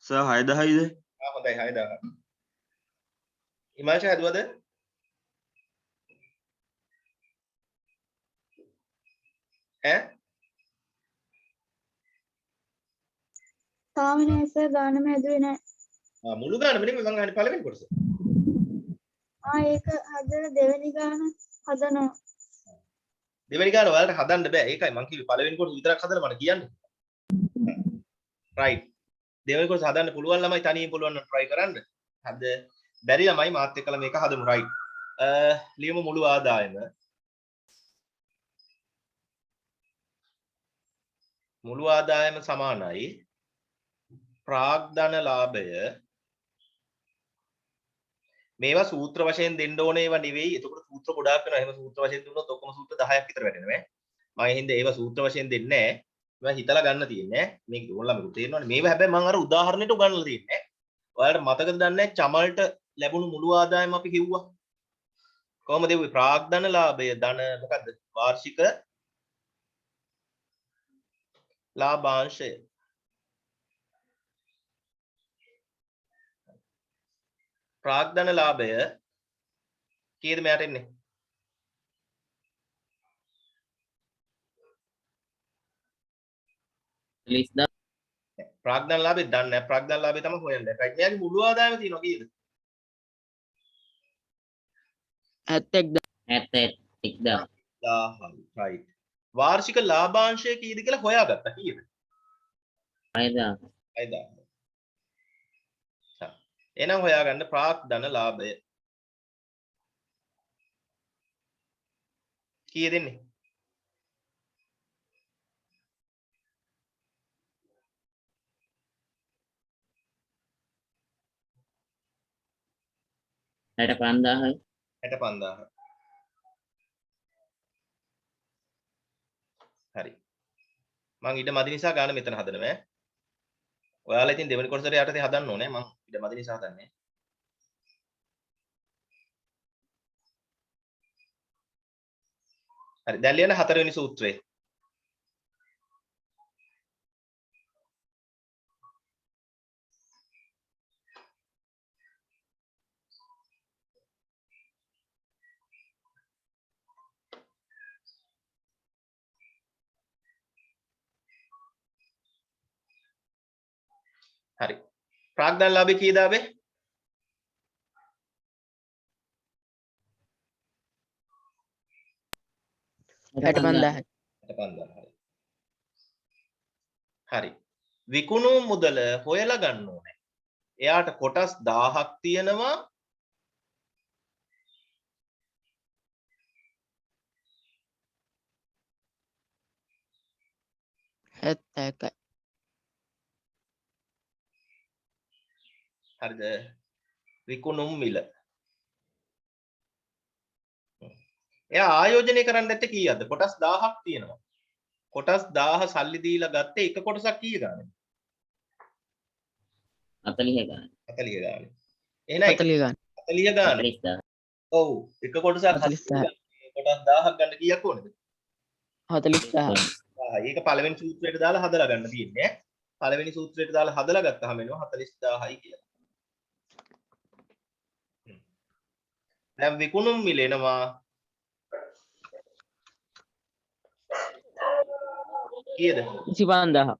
සර් 6,1000යිද? හොඳයි 6000 ඉමල්ච හැදුවද ඈ තාම නෑ සර් ගානම හැදුවේ නෑ. මුළු ගානම නෙමෙයි මං අහන්නේ පළවෙනි කොටස ඒක හදලා දෙවෙනි ගාන හදනවා. දෙවෙනි ගාන ඔයාලට හදන්න බෑ ඒකයි මං කිව්වේ පළවෙනි කොටස විතරක් හදලා මට කියන්න රයිට් දෙවෙනි කොටස හදන්න පුළුවන් ළමයි තනියෙන් පුළුවන් නම් try කරන්න හද බැරි ළමයි මාත් එක්කලා මේක හදමු රයිට් ලියමු මුළු ආදායම මුළු ආදායම සමානයි ප්‍රාග්ධන ලාභය මේවා සූත්‍ර වශයෙන් දෙන්න ඕනේ ඒවා නෙවෙයි එතකොට සූත්‍ර ගොඩාක් වෙනවා එහෙම සූත්‍ර වශයෙන් දුන්නොත් ඔක්කොම සූත්‍ර 10ක් විතර වැටෙනවා මම හින්දා ඒවා සූත්‍ර වශයෙන් දෙන්නේ නැහැ මේවා හිතලා ගන්න තියෙන්නේ මේක ඕනලා මේක තේරෙනවනේ මේවා හැබැයි මම අර උදාහරණයට උගන්වලා තියෙන්නේ ඔයාලට මතකද දන්නේ චමල්ට ලැබුණු මුළු ආදායම අපි කිව්වා කොහොමද ඒ ප්‍රාග්ධන ලාභය ධන මොකද්ද වාර්ෂික ලාභාංශය ප්‍රාග්ධන ලාභය කීයද මෙයාට එන්නේ ප්‍රාග්ධන ලාභය දන්නේ නැහැ ප්‍රාග්ධන ලාභය තමයි හොයන්නේ රයිට් මෙයාගේ මුළු ආදායම තියෙනවා කීයද 71,000 රයිට් වාර්ෂික ලාභාංශය කීයද කියලා හොයාගත්තා කීයද 6,000 එහෙනම් හොයාගන්න ප්‍රාග්ධන ලාභය කීයද එන්නේ Ada 5,000 65,000 හරි මං ඊට මදි නිසා ගාන මෙතන හදනවා ඈ ඔයාලා ඉතින් දෙවෙනි කොටසට යටතේ හදන්න ඕනේ මං ඊට මදි නිසා හදන්නේ හරි දැන් ලියන්න හතරවෙනි සූත්‍රය හරි ප්‍රාග්ධන ලාභය කීයද ආවේ 65,000 65,000 හරි විකුණු මුදල හොයලා ගන්න ඕනේ එයාට කොටස් 1000ක් තියෙනවා හරිද විකුණුම් මිල එයා ආයෝජනය කරන්න නැත්තේ කීයක්ද? කොටස් 1000ක් තියෙනවා. කොටස් 1000 සල්ලි දීලා ගත්තේ එක කොටසක් කීය ගානේ? 40 ගාන. 40 ගානේ. එහෙනම් 40 ගන්න. 40 ගානේ. 40000. ඔව් එක කොටසක් 40000. කොටස් 1000ක් ගන්න කීයක් ඕනද? 40000. ඒක පළවෙනි සූත්‍රයට දාලා හදලා ගන්න තියෙන්නේ. පළවෙනි සූත්‍රයට දාලා හදලා ගත්තාම එනවා 40000යි කියලා. දැන් විකුණුම් මිල එනවා කීයද? 25000.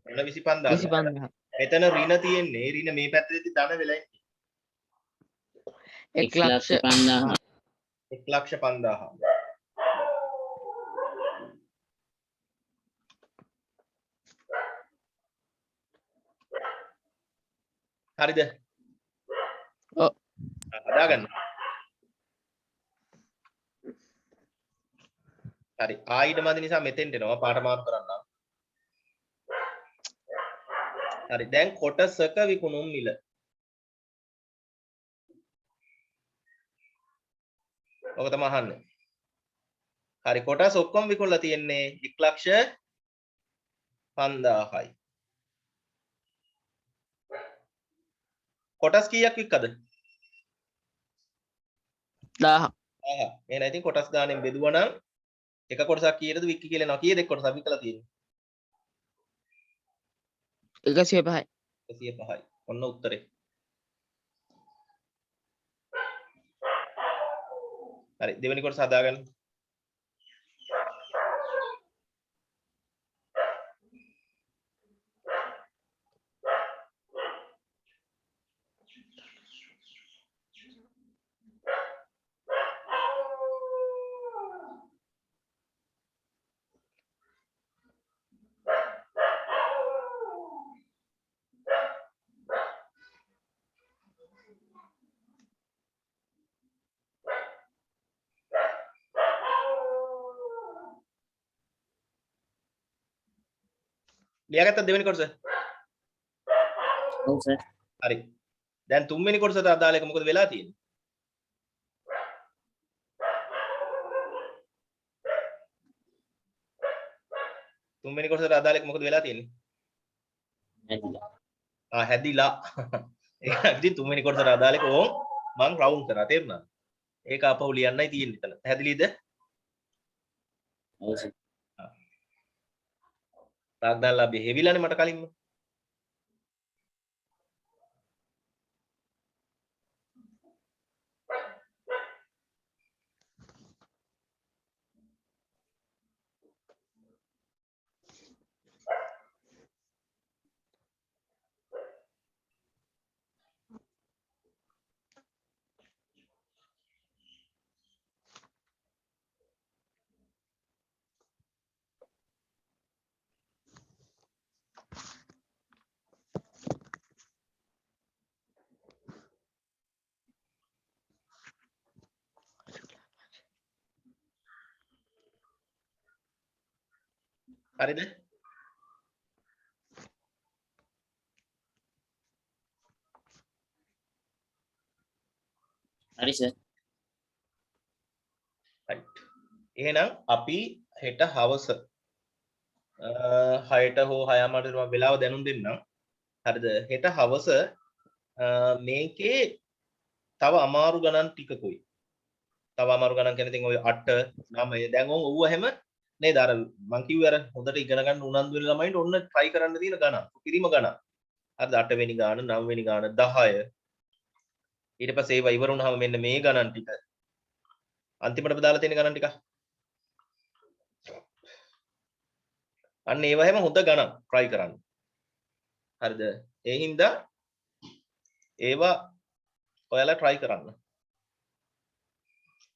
එන 25000. 25000. මෙතන ඍණ තියෙන්නේ. ඍණ මේ පැත්තේදී ධන වෙලා ඉන්නේ. 1,50,000. 1,50,000. හරිද? ඔව්. හදාගන්න. හරි. ආයිඩ මදි නිසා මෙතෙන්ට එනවා පාට මාරු කරන්න. හරි. දැන් කොටසක විකුණුම් මිල. ඔක තමයි අහන්නේ. හරි. කොටස් ඔක්කොම විකුණලා තියෙන්නේ 1,50,000යි. කොටස් කීයක් වික්කද? 1000. එහෙනම් ඉතින් කොටස් ගානෙන් බෙදුවා නම් එක කොටසක් කීයද වික්කි කියලා එනවා. කීයද එක් කොටසක් විකලා තියෙන්නේ? 105යි. 105යි. ඔන්න උත්තරේ. හරි දෙවෙනි කොටස හදාගන්න. ලියාගත්තද දෙවෙනි කොටස? ඔව් සර්. හරි. දැන් තුන්වෙනි කොටසට අදාළ එක මොකද වෙලා තියෙන්නේ? තුන්වෙනි කොටසට අදාළ එක මොකද වෙලා තියෙන්නේ? නැතිලා. හැදිලා. ඒක ඉතින් තුන්වෙනි කොටසට අදාළ එක ඕම් මං රවුන්ඩ් කරා තේරුණාද? ඒක අපහු ලියන්නයි තියෙන්නේ එතන. පැහැදිලිද? ඔව් සර්. තාක්දාලා බෙහෙවිලානේ මට කලින්ම. හරිද? හරි සර්. right. එහෙනම් අපි හෙට හවස 6ට හෝ 6:00ට මම වෙලාව දැනුම් දෙන්නම්. හරිද? හෙට හවස මේකේ තව අමාරු ගණන් ටිකකුයි. තව අමාරු ගණන් කියන්නේ ඉතින් ඔය 8 9 දැන් ඕව හැම නේද අර මං කිව්වේ අර හොඳට ඉගෙන ගන්න උනන්දු වෙන ළමයින්ට ඔන්න try කරන්න තියෙන ගණන්. කිරිම ගණන්. හරිද? 8 වෙනි ගාන 9 වෙනි ගාන 10 ඊට පස්සේ ඒවා ඉවර වුණාම මෙන්න මේ ගණන් ටික අන්තිමට දාලා තියෙන ගණන් ටික අන්න ඒවා හැම හොඳ ගණන් try කරන්න. හරිද? ඒ හින්දා ඒවා ඔයාලා try කරන්න.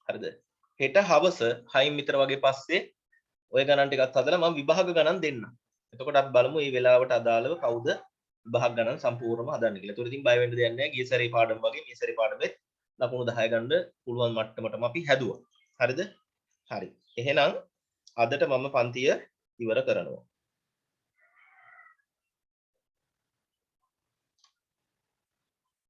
හරිද? හෙට හවස 6 විතර වගේ පස්සේ ඔය ගණන් ටිකත් හදලා මම විභාග ගණන් දෙන්නම්. එතකොට අපි බලමු මේ වෙලාවට අදාළව කවුද විභාග ගණන් සම්පූර්ණයෙන්ම හදන්න කියලා. ඒතකොට ඉතින් බය වෙන්න දෙයක් නැහැ. ගිය සැරේ පාඩම වගේ මේ සැරේ පාඩමෙත් ලකුණු 10 ගන්න පුළුවන් මට්ටමටම අපි හැදුවා. හරිද? හරි. එහෙනම් අදට මම පන්තිය ඉවර කරනවා.